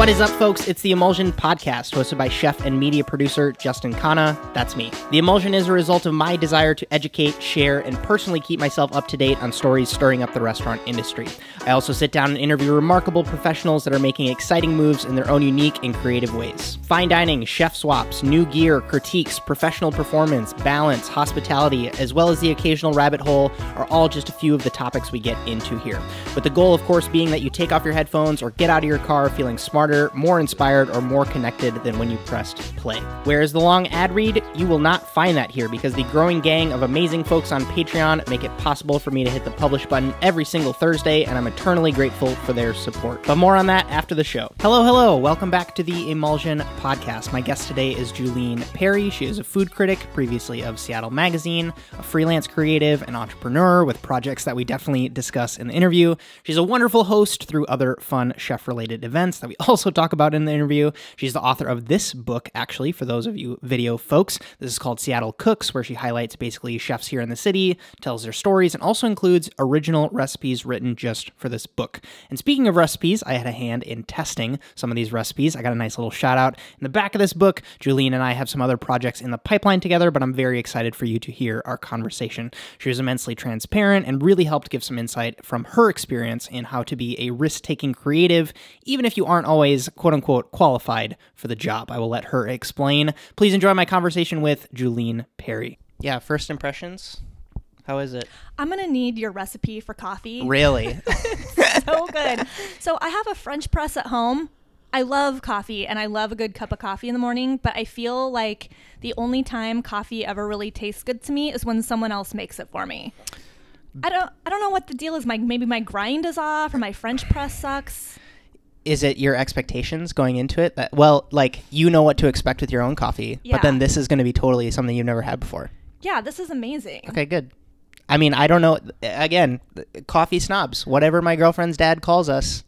What is up, folks? It's the Emulsion podcast, hosted by chef and media producer Justin Khanna. That's me. The Emulsion is a result of my desire to educate, share, and personally keep myself up to date on stories stirring up the restaurant industry. I also sit down and interview remarkable professionals that are making exciting moves in their own unique and creative ways. Fine dining, chef swaps, new gear, critiques, professional performance, balance, hospitality, as well as the occasional rabbit hole are all just a few of the topics we get into here. With the goal, of course, being that you take off your headphones or get out of your car feeling smarter, more inspired, or more connected than when you pressed play. Whereas the long ad read, you will not find that here because the growing gang of amazing folks on Patreon make it possible for me to hit the publish button every single Thursday, and I'm eternally grateful for their support. But more on that after the show. Hello, welcome back to the Emulsion podcast. My guest today is Julien Perry. She is a food critic, previously of Seattle Magazine, a freelance creative and entrepreneur with projects that we definitely discuss in the interview. She's a wonderful host through other fun chef-related events that we also talk about in the interview. She's the author of this book, actually, for those of you video folks. This is called Seattle Cooks, where she highlights basically chefs here in the city, tells their stories, and also includes original recipes written just for this book. And speaking of recipes, I had a hand in testing some of these recipes. I got a nice little shout out in the back of this book. Julien and I have some other projects in the pipeline together, but I'm very excited for you to hear our conversation. She was immensely transparent and really helped give some insight from her experience in how to be a risk-taking creative, even if you aren't always, quote-unquote, qualified for the job. I will let her explain. Please enjoy my conversation with Julien Perry. Yeah, first impressions? How is it? I'm going to need your recipe for coffee. Really? So good. So I have a French press at home. I love coffee and I love a good cup of coffee in the morning, but I feel like the only time coffee ever really tastes good to me is when someone else makes it for me. I don't know what the deal is. Maybe my grind is off or my French press sucks. Is it your expectations going into it? That, well, like, you know what to expect with your own coffee, yeah. But then this is going to be totally something you've never had before. Yeah, this is amazing. Okay, good. I mean, I don't know. Again, coffee snobs. Whatever my girlfriend's dad calls us,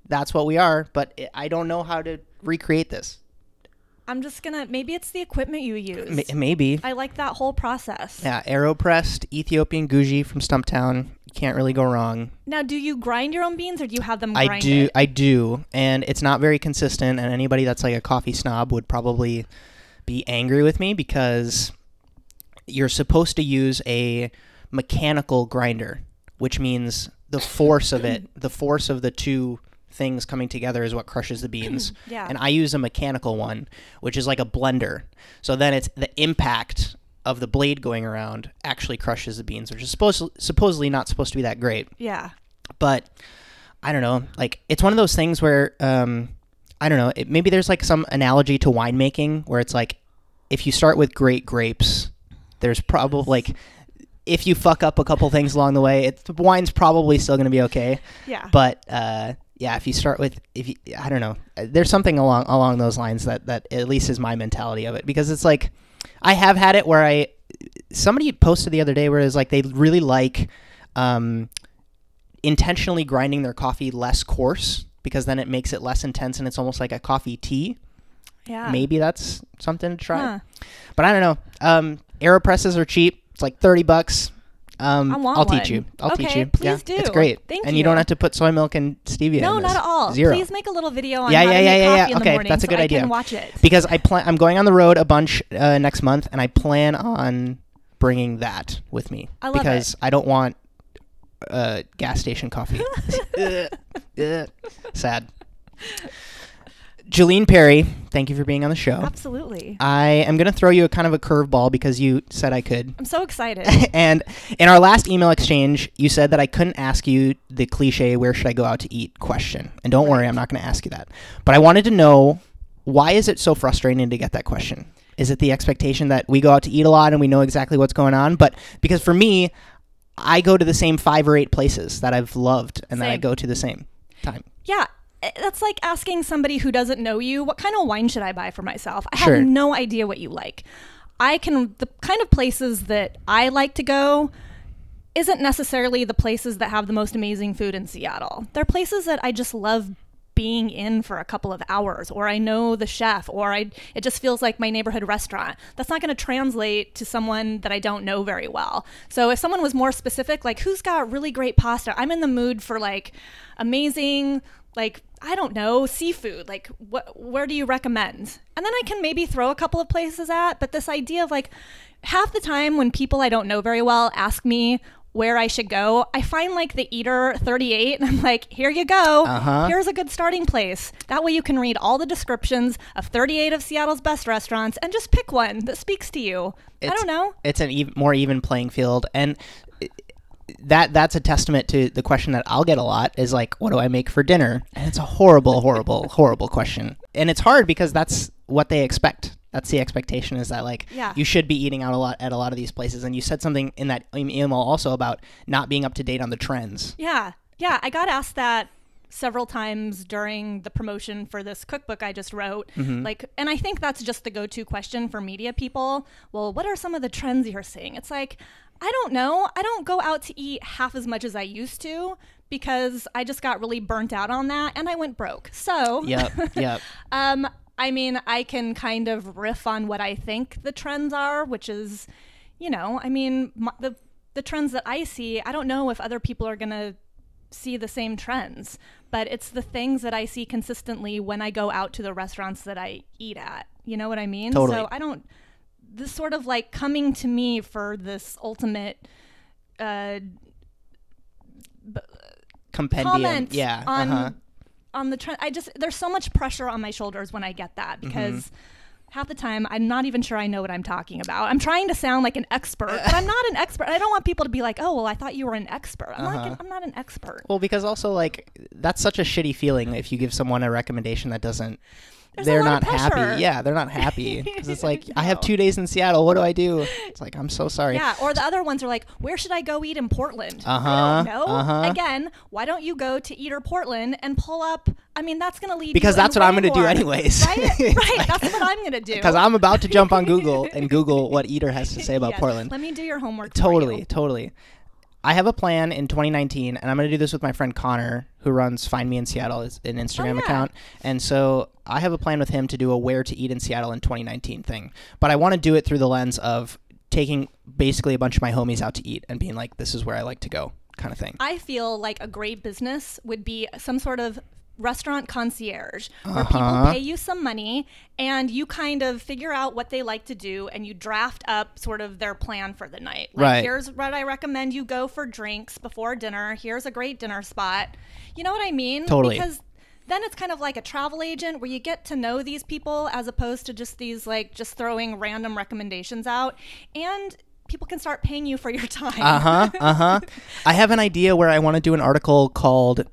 that's what we are. But I don't know how to recreate this. I'm just going to, maybe it's the equipment you use. Maybe. I like that whole process. Yeah, AeroPressed Ethiopian Guji from Stumptown. You can't really go wrong. Now, do you grind your own beans or do you have them grind I do. And it's not very consistent. And anybody that's like a coffee snob would probably be angry with me because you're supposed to use a mechanical grinder, which means the force of it, the force of the two things coming together is what crushes the beans. Yeah. And I use a mechanical one, which is like a blender. So then it's the impact of the blade going around actually crushes the beans, which is supposedly not supposed to be that great. Yeah. But I don't know. Like, it's one of those things where, I don't know, maybe there's like some analogy to winemaking where it's like, if you start with great grapes, there's probably like, if you fuck up a couple things along the way, the wine's probably still going to be okay. Yeah. But, yeah, if you start with, I don't know, there's something along those lines that at least is my mentality of it, because it's like, I have had it where somebody posted the other day where it's like they really like intentionally grinding their coffee less coarse because then it makes it less intense and it's almost like a coffee tea. Yeah. Maybe that's something to try. Huh. But I don't know. AeroPresses are cheap. It's like $30. I'll teach you. I'll teach you. Please do. It's great. Thank you. And you don't have to put soy milk and stevia in No, this. not at all. Zero. Please make a little video on how to make coffee in the morning that's a good so idea. I can watch it. Because I'm going on the road a bunch next month, and I plan on bringing that with me. I love it. Because I don't want gas station coffee. Sad. Julien Perry, thank you for being on the show. Absolutely. I am going to throw you a kind of a curveball because you said I could. I'm so excited. And in our last email exchange, you said that I couldn't ask you the cliche, where should I go out to eat question. And don't worry, I'm not going to ask you that. But I wanted to know, why is it so frustrating to get that question? Is it the expectation that we go out to eat a lot and we know exactly what's going on? But because for me, I go to the same 5 or 8 places that I've loved and that I go to the same time. Yeah. That's like asking somebody who doesn't know you, what kind of wine should I buy for myself? I Sure. have no idea what you like. The kind of places that I like to go isn't necessarily the places that have the most amazing food in Seattle. They're places that I just love being in for a couple of hours, or I know the chef, or it just feels like my neighborhood restaurant. That's not going to translate to someone that I don't know very well. So if someone was more specific, like who's got really great pasta, I'm in the mood for like amazing, like I don't know, seafood. Like, where do you recommend? And then I can maybe throw a couple of places at, but this idea of like, half the time when people I don't know very well ask me where I should go, I find like the Eater 38 and I'm like, here you go. Here's a good starting place. That way you can read all the descriptions of 38 of Seattle's best restaurants and just pick one that speaks to you. I don't know. It's an more even playing field. And that's a testament to the question that I'll get a lot is like, what do I make for dinner? And it's a horrible, horrible, horrible question. And it's hard because that's what they expect. That's the expectation, is that like you should be eating out a lot at a lot of these places. And you said something in that email also about not being up to date on the trends. Yeah. I got asked that several times during the promotion for this cookbook I just wrote. Like, and I think that's just the go-to question for media people. Well, what are some of the trends you're seeing? It's like, I don't know. I don't go out to eat half as much as I used to because I just got really burnt out on that and I went broke. So Yep. I mean, I can kind of riff on what I think the trends are, which is, I mean, the trends that I see, I don't know if other people are going to see the same trends, but it's the things that I see consistently when I go out to the restaurants that I eat at. You know what I mean? Totally. So this sort of like coming to me for this ultimate compendium. Comment on the trend. There's so much pressure on my shoulders when I get that because half the time I'm not even sure I know what I'm talking about. I'm trying to sound like an expert, but I'm not an expert. I don't want people to be like, oh, well, I thought you were an expert. I'm not an expert. Well, because also like that's such a shitty feeling if you give someone a recommendation that doesn't, There's they're a lot not of pressure. happy. Yeah, they're not happy. Because it's like, I have 2 days in Seattle. What do I do? It's like, I'm so sorry. Yeah, or the other ones are like, where should I go eat in Portland? I don't know. Again, why don't you go to Eater Portland and pull up? I mean, that's going to lead because you that's what I'm going to do anyways. Right? Right. That's what I'm going to do. Because I'm about to jump on Google and Google what Eater has to say about Portland. Let me do your homework. Totally. I have a plan in 2019, and I'm going to do this with my friend Connor, who runs Find Me in Seattle, is an Instagram account. And so I have a plan with him to do a Where to Eat in Seattle in 2019 thing. But I want to do it through the lens of taking basically a bunch of my homies out to eat and being like, this is where I like to go kind of thing. I feel like a great business would be some sort of restaurant concierge where people pay you some money and you kind of figure out what they like to do and you draft up sort of their plan for the night. Like, right. Here's what I recommend you go for drinks before dinner. Here's a great dinner spot. You know what I mean? Totally. Because then it's kind of like a travel agent where you get to know these people as opposed to just these like just throwing random recommendations out, and people can start paying you for your time. I have an idea where I want to do an article called,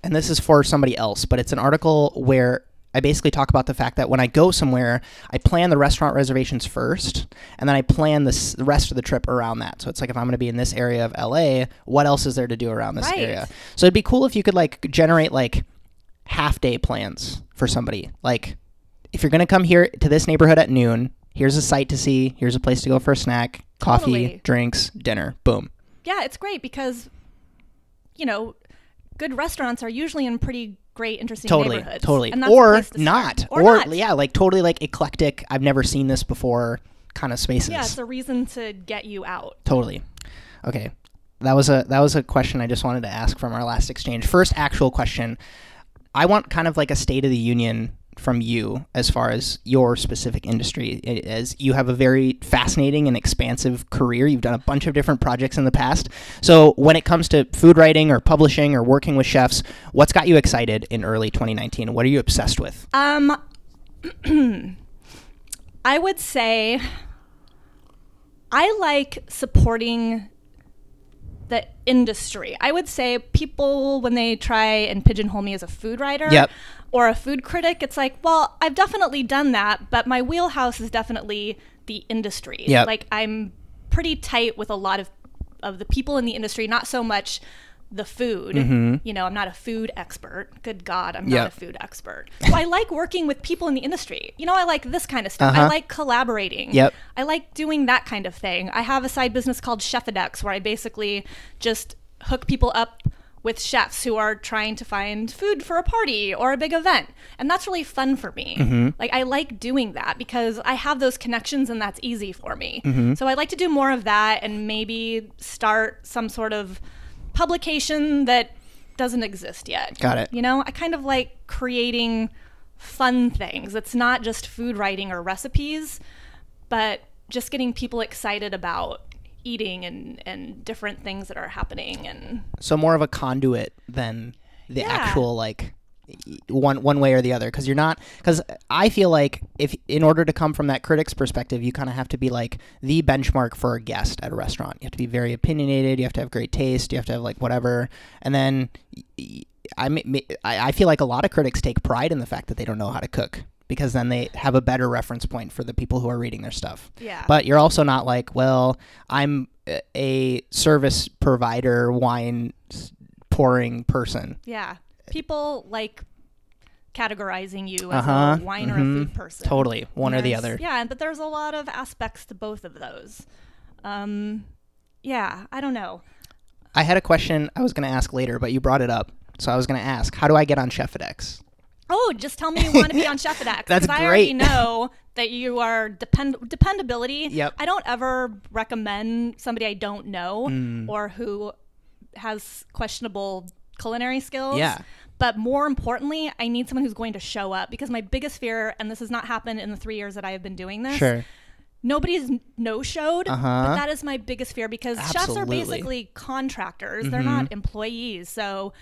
and this is for somebody else, but it's an article where I basically talk about the fact that when I go somewhere, I plan the restaurant reservations first, and then I plan the rest of the trip around that. So it's like, if I'm going to be in this area of LA, what else is there to do around this area? So it'd be cool if you could like generate like half-day plans for somebody. Like, if you're going to come here to this neighborhood at noon, here's a site to see, here's a place to go for a snack, coffee, drinks, dinner, boom. Yeah, it's great because, good restaurants are usually in pretty great, interesting neighborhoods. Totally. And or not. Or not. Yeah, like totally like eclectic, I've never seen this before kind of spaces. Yeah, it's a reason to get you out. Totally. Okay. That was a question I just wanted to ask from our last exchange. First actual question. I want kind of like a state of the union from you as far as your specific industry. As you have a very fascinating and expansive career. You've done a bunch of different projects in the past. So when it comes to food writing or publishing or working with chefs, what's got you excited in early 2019? What are you obsessed with? I would say I like supporting the industry. I would say people, when they try and pigeonhole me as a food writer or a food critic, it's like, well, I've definitely done that, but my wheelhouse is definitely the industry. Like, I'm pretty tight with a lot of the people in the industry, not so much the food. I'm not a food expert. Good God, I'm not a food expert. So I like working with people in the industry. I like this kind of stuff. I like collaborating. I like doing that kind of thing. I have a side business called Chef Addicts where I basically just hook people up with chefs who are trying to find food for a party or a big event. And that's really fun for me. Like, I like doing that because I have those connections and that's easy for me. So I like to do more of that and maybe start some sort of publication that doesn't exist yet. Got it. You know, I kind of like creating fun things. It's not just food writing or recipes, but just getting people excited about eating and different things that are happening. And so more of a conduit than the actual like one way or the other, because you're not, because I feel like if in order to come from that critic's perspective, you kind of have to be like the benchmark for a guest at a restaurant. You have to be very opinionated, you have to have great taste, you have to have like whatever. And then I feel like a lot of critics take pride in the fact that they don't know how to cook, because then they have a better reference point for the people who are reading their stuff. Yeah. But you're also not like, well, I'm a service provider, wine pouring person. Yeah. People like categorizing you as a wine or a food person. Totally. One or the other. Yeah, but there's a lot of aspects to both of those. Yeah, I don't know. I had a question I was going to ask later, but you brought it up. So I was going to ask, how do I get on Chef Addicts? Oh, just tell me you want to be on Chef Addicts. That's great. I already know that you are dependability. Yep. I don't ever recommend somebody I don't know or who has questionable culinary skills. Yeah. But more importantly, I need someone who's going to show up, because my biggest fear, and this has not happened in the 3 years that I have been doing this. Sure. Nobody's no-showed, but that is my biggest fear, because chefs are basically contractors. They're not employees. So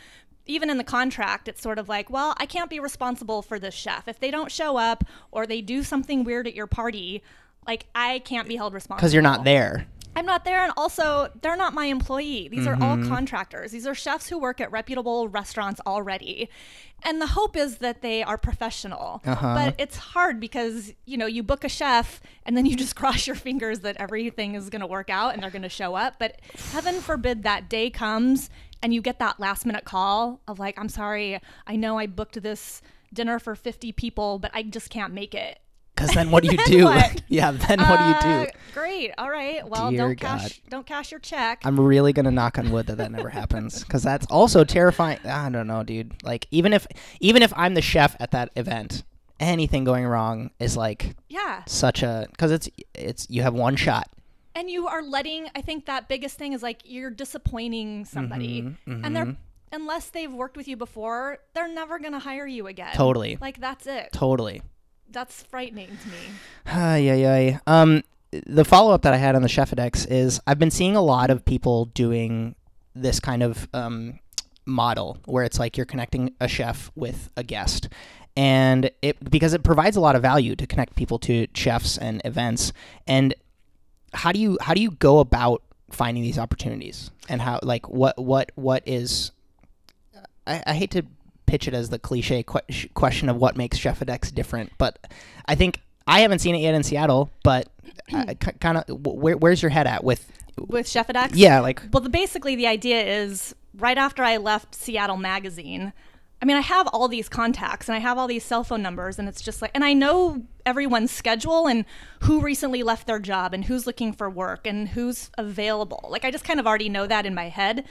even in the contract, it's sort of like, well, I can't be responsible for this chef. If they don't show up or they do something weird at your party, like, I can't be held responsible. Because you're not there. I'm not there, and also they're not my employee. These are all contractors. These are chefs who work at reputable restaurants already. And the hope is that they are professional. But it's hard because, you know, you book a chef and then you just cross your fingers that everything is going to work out and they're going to show up. But heaven forbid that day comes and you get that last minute call of like, I'm sorry, I know I booked this dinner for 50 people, but I just can't make it. Because then what do you do? Yeah, then what do you do? Great. All right. Well, Dear don't cash your check. I'm really going to knock on wood that never happens, because that's also terrifying. I don't know, dude. Like, even if I'm the chef at that event, anything going wrong is like such a, because it's you have one shot. And you are I think that biggest thing is like you're disappointing somebody. And they're, unless they've worked with you before, they're never going to hire you again. Totally. Like, that's it. Totally. That's frightening to me. The follow-up that I had on the Chef Addicts is I've been seeing a lot of people doing this kind of model where it's like you're connecting a chef with a guest, and because it provides a lot of value to connect people to chefs and events. And how do you go about finding these opportunities, and how, like, what is, I hate to pitch it as the cliche question of what makes Chef Addicts different, but I think I haven't seen it yet in Seattle, but kind of where's your head at with Chef Addicts? Yeah, like, well, basically the idea is right after I left Seattle Magazine, I mean, I have all these contacts and I have all these cell phone numbers, and it's just like, and I know everyone's schedule and who recently left their job and who's looking for work and who's available. Like, I just kind of already know that in my head.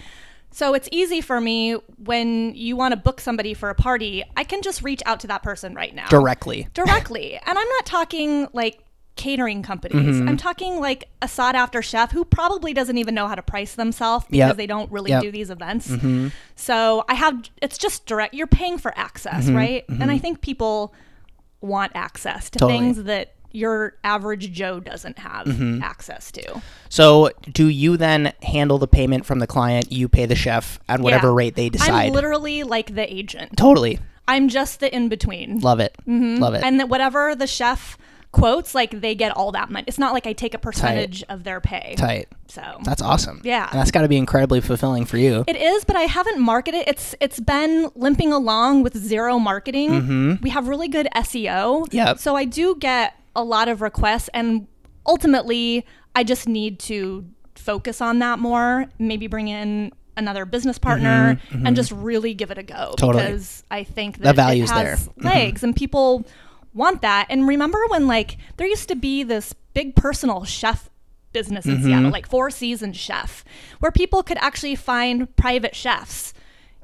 So it's easy for me when you want to book somebody for a party, I can just reach out to that person right now. Directly. And I'm not talking like catering companies. I'm talking like a sought after chef who probably doesn't even know how to price themselves because they don't really do these events. So it's just direct. You're paying for access, right? And I think people want access to things that your average Joe doesn't have access to. So do you then handle the payment from the client? You pay the chef at whatever rate they decide? I'm literally like the agent. Totally. I'm just the in-between. Love it. Love it. And that whatever the chef quotes, like, they get all that money. It's not like I take a percentage of their pay. So that's awesome. Yeah. And that's got to be incredibly fulfilling for you. It is, but I haven't marketed it. It's been limping along with zero marketing. We have really good SEO. Yep. So I do get a lot of requests, and ultimately I just need to focus on that more, maybe bring in another business partner and just really give it a go. Because I think that the value's it has there. legs and people want that. And remember when, like, there used to be this big personal chef business in Seattle, like Four Seasons Chef, where people could actually find private chefs,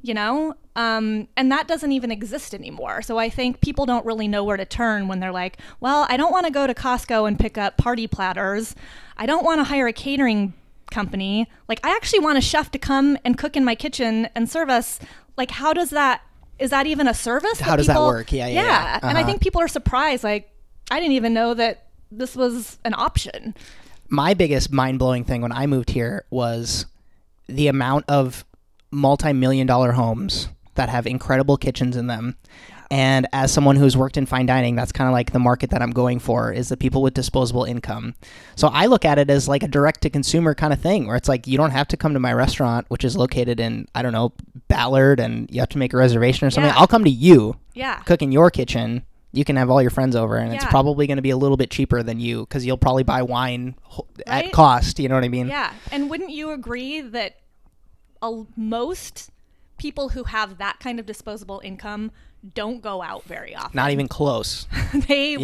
you know? And that doesn't even exist anymore. So I think people don't really know where to turn when they're like, well, I don't want to go to Costco and pick up party platters. I don't want to hire a catering company. Like, I actually want a chef to come and cook in my kitchen and serve us. Like, how does that, is that even a service? How does that work? Yeah. And I think people are surprised. Like, I didn't even know that this was an option. My biggest mind-blowing thing when I moved here was the amount of multi-million-dollar homes that have incredible kitchens in them. And as someone who's worked in fine dining, that's kind of like the market that I'm going for, is the people with disposable income. So I look at it as like a direct-to-consumer kind of thing, where it's like, you don't have to come to my restaurant, which is located in, I don't know, Ballard, and you have to make a reservation or something. I'll come to you, cook in your kitchen. You can have all your friends over, and it's probably going to be a little bit cheaper than you, because you'll probably buy wine at cost. You know what I mean? Yeah. And wouldn't you agree that most people who have that kind of disposable income don't go out very often? Not even close. They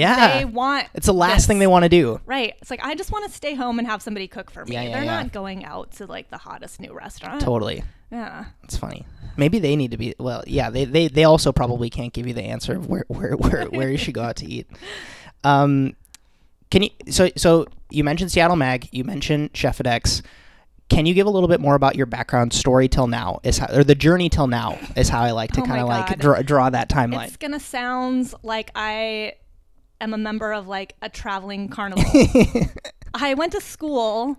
want it's the last thing they want to do. Right. It's like, I just want to stay home and have somebody cook for me. They're not going out to like the hottest new restaurant. Totally. Yeah. It's funny. Maybe they need to be, well, yeah, they also probably can't give you the answer of where you should go out to eat. Can you, so you mentioned Seattle Mag, you mentioned Chef Addicts. Can you give a little bit more about your background story till now, or the journey till now is how I like to kind of like draw that timeline. It's going to sound like I am a member of like a traveling carnival. I went to school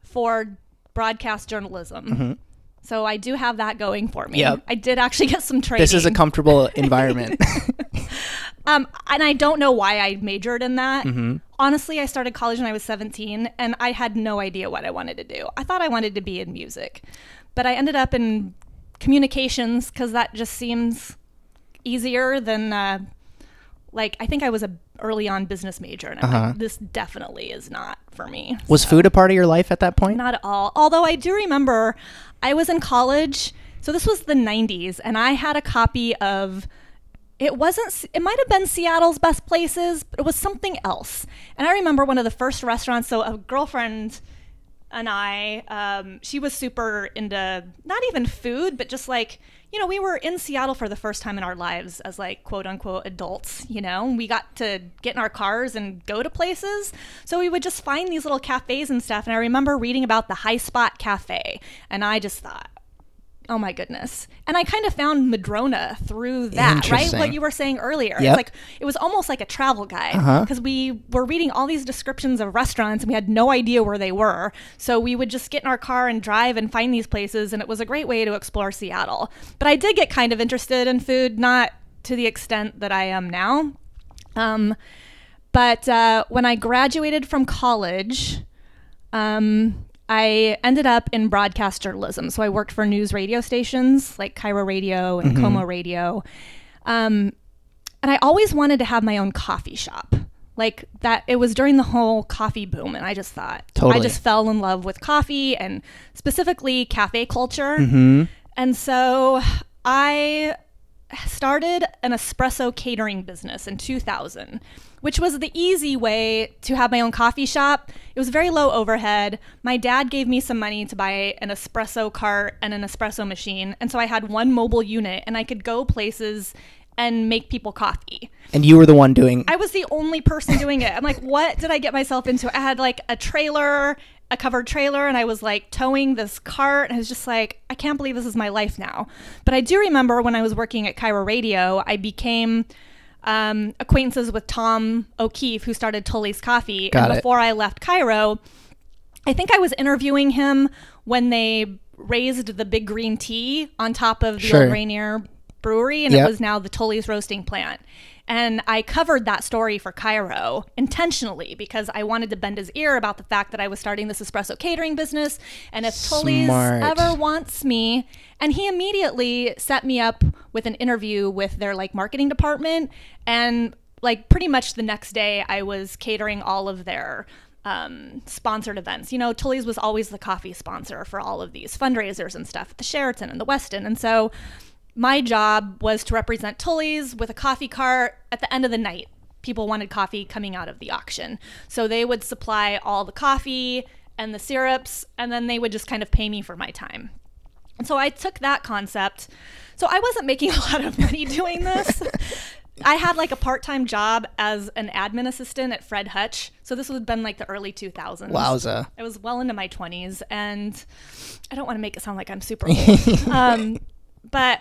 for broadcast journalism. Mm-hmm. So I do have that going for me. Yep. I did actually get some training. This is a comfortable environment. And I don't know why I majored in that. Mm-hmm. Honestly, I started college when I was 17, and I had no idea what I wanted to do. I thought I wanted to be in music, but I ended up in communications because that just seems easier than, I think I was a early on business major, and I'm like, this definitely is not for me. Was food a part of your life at that point? Not at all. Although I do remember I was in college, so this was the 90s, and I had a copy of, it might have been Seattle's Best Places, but it was something else. And I remember one of the first restaurants, so a girlfriend and I, she was super into not even food, but just like, we were in Seattle for the first time in our lives as like quote unquote adults, we got to get in our cars and go to places. So we would just find these little cafes and stuff. And I remember reading about the High Spot Cafe, and I just thought, oh my goodness. And I kind of found Madrona through that, right? What you were saying earlier. Yep. It's like, it was almost like a travel guide, because we were reading all these descriptions of restaurants and we had no idea where they were. So we would just get in our car and drive and find these places, and it was a great way to explore Seattle. But I did get kind of interested in food, not to the extent that I am now. But when I graduated from college, I ended up in broadcast journalism. So I worked for news radio stations like Cairo Radio and Como Radio. And I always wanted to have my own coffee shop. Like that, it was during the whole coffee boom. And I just thought, I just fell in love with coffee and specifically cafe culture. Mm-hmm. And so I started an espresso catering business in 2000, which was the easy way to have my own coffee shop. It was very low overhead. My dad gave me some money to buy an espresso cart and an espresso machine. And so I had one mobile unit, and I could go places and make people coffee. And you were the one doing... I was the only person doing it. I'm like, what did I get myself into? I had like a covered trailer, and I was like towing this cart, and I was just like, I can't believe this is my life now. But I do remember when I was working at Cairo Radio, I became acquaintances with Tom O'Keefe, who started Tully's Coffee. Before I left Cairo, I think I was interviewing him when they raised the big green tea on top of the Old Rainier Brewery, and it was now the Tully's roasting plant. And I covered that story for Cairo intentionally because I wanted to bend his ear about the fact that I was starting this espresso catering business. And if Tully's ever wants me, and he immediately set me up with an interview with their like marketing department. And like pretty much the next day I was catering all of their sponsored events. Tully's was always the coffee sponsor for all of these fundraisers and stuff at the Sheraton and the Westin. And so my job was to represent Tully's with a coffee cart at the end of the night. People wanted coffee coming out of the auction. So they would supply all the coffee and the syrups, and then they would just kind of pay me for my time. And so I took that concept. So I wasn't making a lot of money doing this, I had like a part-time job as an admin assistant at Fred Hutch. So this would have been like the early 2000s. Wowza. I was well into my 20s, and I don't want to make it sound like I'm super old. But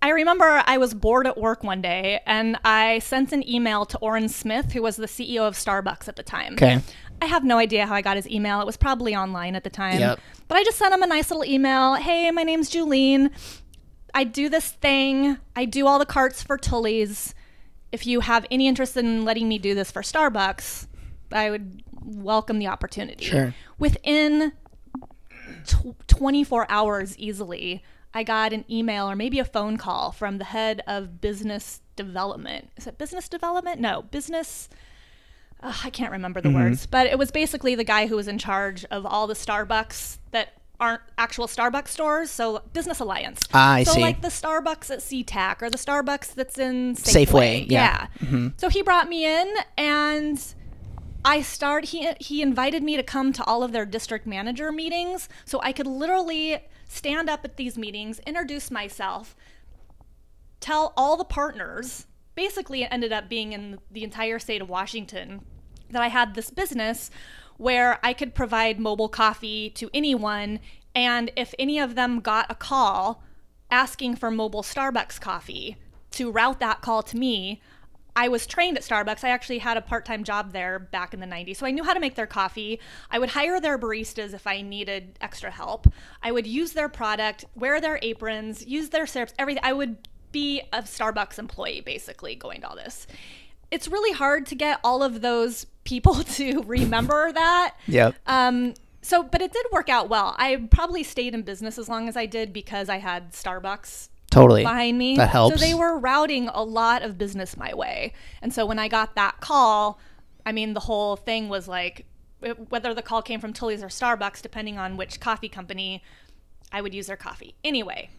I remember I was bored at work one day, and I sent an email to Orrin Smith, who was the CEO of Starbucks at the time. Okay. I have no idea how I got his email. It was probably online at the time. Yep. But I just sent him a nice little email. Hey, my name's Julien. I do this thing. I do all the carts for Tully's. If you have any interest in letting me do this for Starbucks, I would welcome the opportunity. Sure. Within 24 hours easily, I got an email or maybe a phone call from the head of business development. Is it business development? No, business... I can't remember the words, but it was basically the guy who was in charge of all the Starbucks that aren't actual Starbucks stores. So Business Alliance. I so see. Like the Starbucks at SeaTac or the Starbucks that's in Safeway. Yeah. So he brought me in, and he invited me to come to all of their district manager meetings. So I could literally stand up at these meetings, introduce myself, tell all the partners. Basically, it ended up being in the entire state of Washington that I had this business where I could provide mobile coffee to anyone. And if any of them got a call asking for mobile Starbucks coffee, to route that call to me. I was trained at Starbucks. I actually had a part-time job there back in the 90s. So I knew how to make their coffee. I would hire their baristas if I needed extra help. I would use their product, wear their aprons, use their syrups, everything. I would be a Starbucks employee, basically, going to all this. It's really hard to get all of those people to remember that. Yep. But it did work out well. I probably stayed in business as long as I did because I had Starbucks totally behind me. That helps. So they were routing a lot of business my way. And so when I got that call, I mean, the whole thing was like, whether the call came from Tully's or Starbucks, depending on which coffee company, I would use their coffee. Anyway,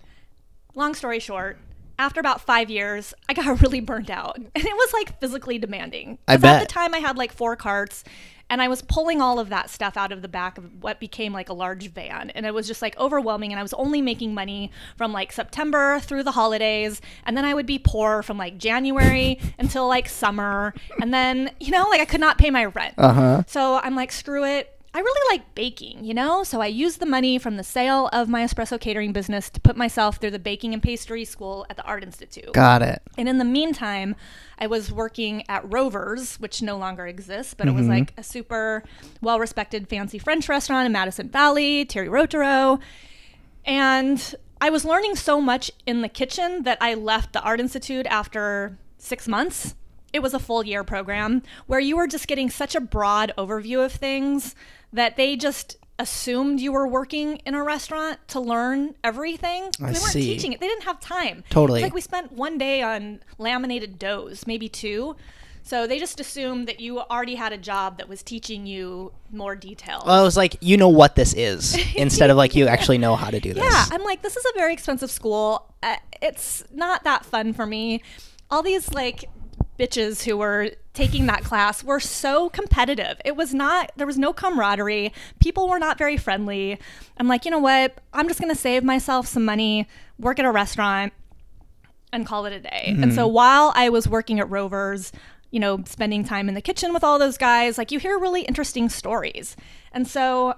long story short, after about 5 years, I got really burnt out, and it was like physically demanding. I bet. At the time I had like 4 carts, and I was pulling all of that stuff out of the back of what became like a large van, and it was just like overwhelming, and I was only making money from like September through the holidays, and then I would be poor from like January until like summer, and then, like I could not pay my rent. So I'm like, screw it. I really like baking, so I used the money from the sale of my espresso catering business to put myself through the baking and pastry school at the Art Institute. Got it. And in the meantime, I was working at Rover's, which no longer exists, but it was like a super well-respected fancy French restaurant in Madison Valley, Terry Rotaro. And I was learning so much in the kitchen that I left the Art Institute after 6 months. It was a full year program where you were just getting such a broad overview of things that they just assumed you were working in a restaurant to learn everything. They weren't teaching it. They didn't have time. Totally. It's like we spent one day on laminated doughs, maybe 2. So they just assumed that you already had a job that was teaching you more details. Well, it was like, what this is, instead of like, you actually know how to do this. Yeah, I'm like, this is a very expensive school. It's not that fun for me. All these like bitches who were taking that class were so competitive. There was no camaraderie. People were not very friendly. I'm like, you know what? I'm just going to save myself some money, work at a restaurant, and call it a day. And so while I was working at Rover's, spending time in the kitchen with all those guys, like you hear really interesting stories. And so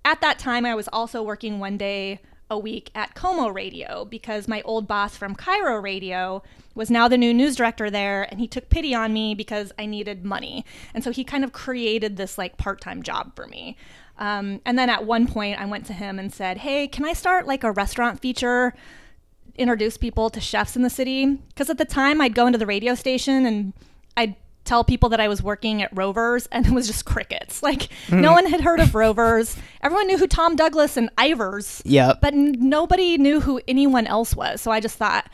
at that time, I was also working one day a week at Como Radio because my old boss from Cairo Radio was now the new news director there, and he took pity on me because I needed money. And so he kind of created this like part-time job for me. And then at one point I went to him and said, hey, can I start like a restaurant feature, introduce people to chefs in the city? Because at the time I'd go into the radio station and I'd tell people that I was working at Rover's, and it was just crickets. Like no one had heard of Rover's. Everyone knew who Tom Douglas and Ivers, but nobody knew who anyone else was. So I just thought,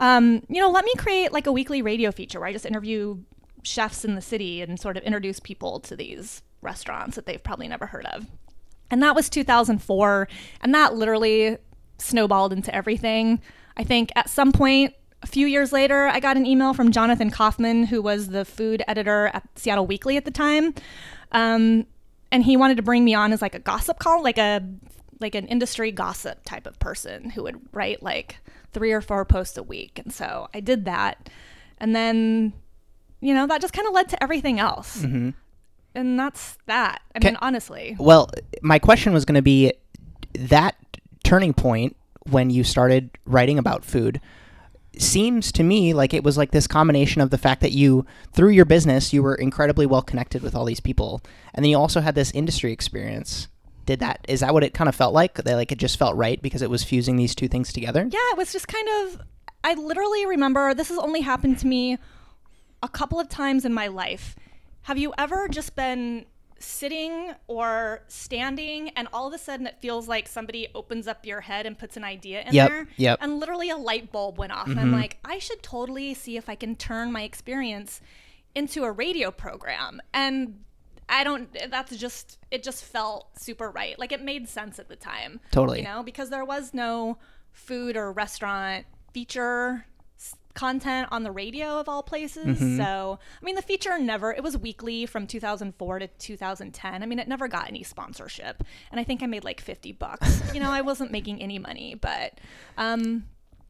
let me create like a weekly radio feature where I just interview chefs in the city and sort of introduce people to these restaurants that they've probably never heard of. And that was 2004, and that literally snowballed into everything. I think at some point, a few years later, I got an email from Jonathan Kaufman, who was the food editor at Seattle Weekly at the time. And he wanted to bring me on as like a gossip column, like an industry gossip type of person who would write like 3 or 4 posts a week. And so I did that. And then, you know, that just kind of led to everything else. Mm-hmm. And that's that. I mean, honestly. Well, my question was going to be that turning point when you started writing about food seems to me like it was like this combination of the fact that you, through your business, you were incredibly well connected with all these people. And then you also had this industry experience. Is that what it kind of felt like? That like it just felt right because it was fusing these two things together? Yeah, it was just kind of, I literally remember, this has only happened to me a couple of times in my life. Have you ever just been sitting or standing and all of a sudden it feels like somebody opens up your head and puts an idea in there? Yep. And literally a light bulb went off. And I'm like, I should totally see if I can turn my experience into a radio program. And it just felt super right. Like it made sense at the time. Totally. You know, because there was no food or restaurant feature content on the radio of all places. So, I mean, the feature it was weekly from 2004 to 2010. I mean, it never got any sponsorship. And I think I made like $50. You know, I wasn't making any money, but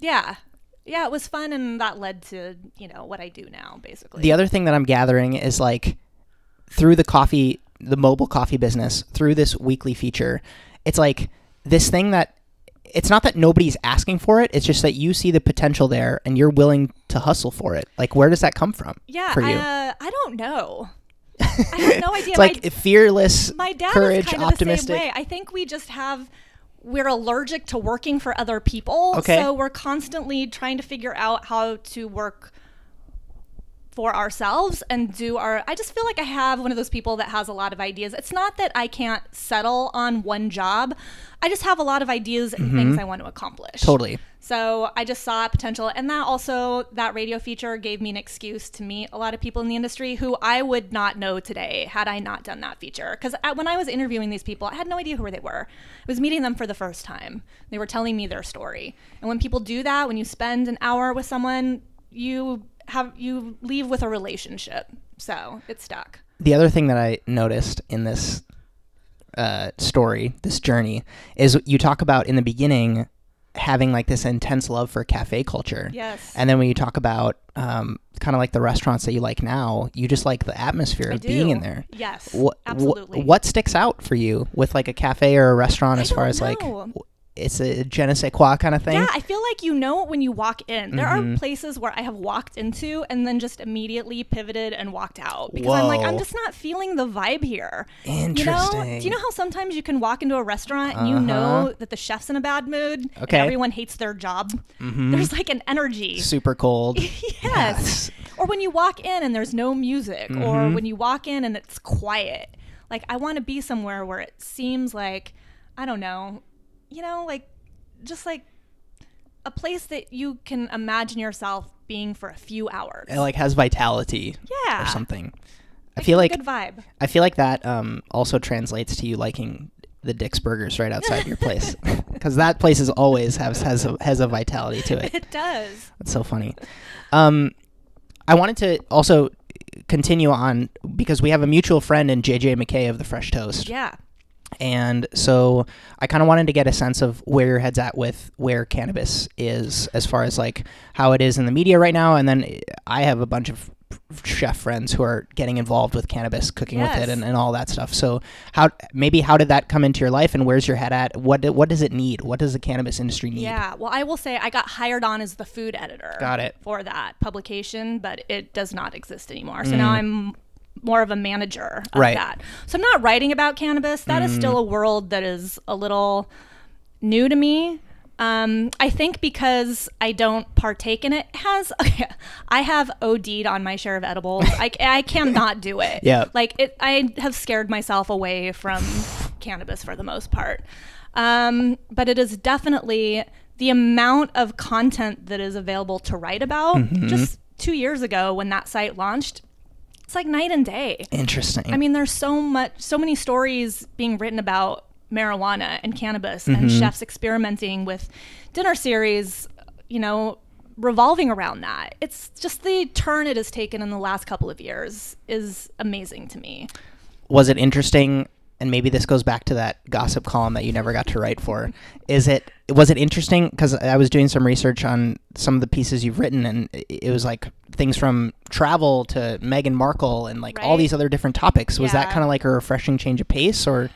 yeah, it was fun. And that led to, you know, what I do now, basically. The other thing that I'm gathering is like through the mobile coffee business, through this weekly feature, it's like this thing that it's not that nobody's asking for it. It's just that you see the potential there and you're willing to hustle for it. Like, where does that come from for you? I don't know. I have no idea. It's like fearless, my dad courage, is kind optimistic. of the same way. I think we're allergic to working for other people. Okay. So we're constantly trying to figure out how to work for ourselves and I just feel like I have one of those people that has a lot of ideas. It's not that I can't settle on one job. I just have a lot of ideas and things I want to accomplish. Totally. So I just saw potential. And that radio feature gave me an excuse to meet a lot of people in the industry who I would not know today had I not done that feature. Because when I was interviewing these people, I had no idea who they were. I was meeting them for the first time. They were telling me their story. And when people do that, when you spend an hour with someone, you leave with a relationship. So it's stuck. The other thing that I noticed in this story, this journey, is you talk about in the beginning having like this intense love for cafe culture. Yes. And then when you talk about kind of like the restaurants that you like now, you just like the atmosphere of being in there. Yes, absolutely. What sticks out for you with like a cafe or a restaurant as far as like it's a je ne sais quoi kind of thing? Yeah, I feel like you know it when you walk in. There are places where I have walked into and then just immediately pivoted and walked out because I'm like, I'm just not feeling the vibe here. Interesting. Do you know how sometimes you can walk into a restaurant and you know that the chef's in a bad mood and everyone hates their job? There's like an energy. Super cold. Yes. Or when you walk in and there's no music or when you walk in and it's quiet. Like I want to be somewhere where it seems like, I don't know, like just like a place that you can imagine yourself being for a few hours. It like has vitality or something. I feel like good vibe. I feel like that also translates to you liking the Dick's Burgers right outside your place because that place is always has a vitality to it. It does. That's so funny. I wanted to also continue on because we have a mutual friend in JJ McKay of the Fresh Toast. Yeah. And so I kind of wanted to get a sense of where your head's at with where cannabis is as far as like how it is in the media right now. And then I have a bunch of chef friends who are getting involved with cannabis, cooking with it and all that stuff. So how did that come into your life and where's your head at? What does it need? What does the cannabis industry need? Yeah, well, I will say I got hired on as the food editor. Got it. For that publication, but it does not exist anymore. So now I'm more of a manager of that. So I'm not writing about cannabis. That is still a world that is a little new to me. I think because I don't partake in it, I have OD'd on my share of edibles. I cannot do it. Yeah. I have scared myself away from cannabis for the most part. But it is definitely the amount of content that is available to write about. Just 2 years ago when that site launched, it's like night and day. Interesting. I mean, there's so many stories being written about marijuana and cannabis and chefs experimenting with dinner series, revolving around that. It's just the turn it has taken in the last couple of years is amazing to me. Was it interesting and maybe this goes back to that gossip column that you never got to write for, was it interesting? Because I was doing some research on some of the pieces you've written, and it was like things from travel to Meghan Markle and like all these other different topics. Was that kind of like a refreshing change of pace, or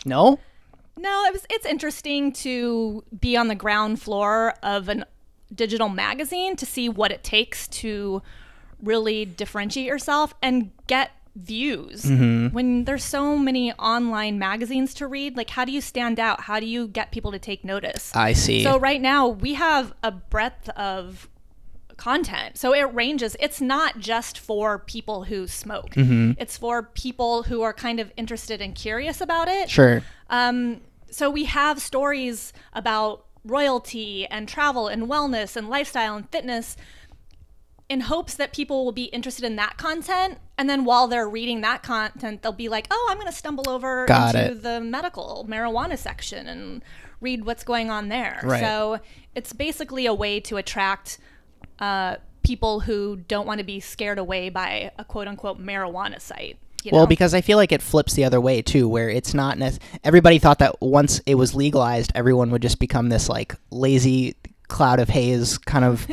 no? No, it's interesting to be on the ground floor of a digital magazine to see what it takes to really differentiate yourself and get views. When there's so many online magazines to read, like how do you stand out? How do you get people to take notice? I see. So right now we have a breadth of content. So it ranges. It's not just for people who smoke. It's for people who are kind of interested and curious about it. Sure. So we have stories about royalty and travel and wellness and lifestyle and fitness in hopes that people will be interested in that content. And then while they're reading that content, they'll be like, oh, I'm going to stumble over into the medical marijuana section and read what's going on there. Right. So it's basically a way to attract people who don't want to be scared away by a quote unquote marijuana site. Well, because I feel like it flips the other way too, where it's not everybody thought that once it was legalized, everyone would just become this like lazy cloud of haze kind of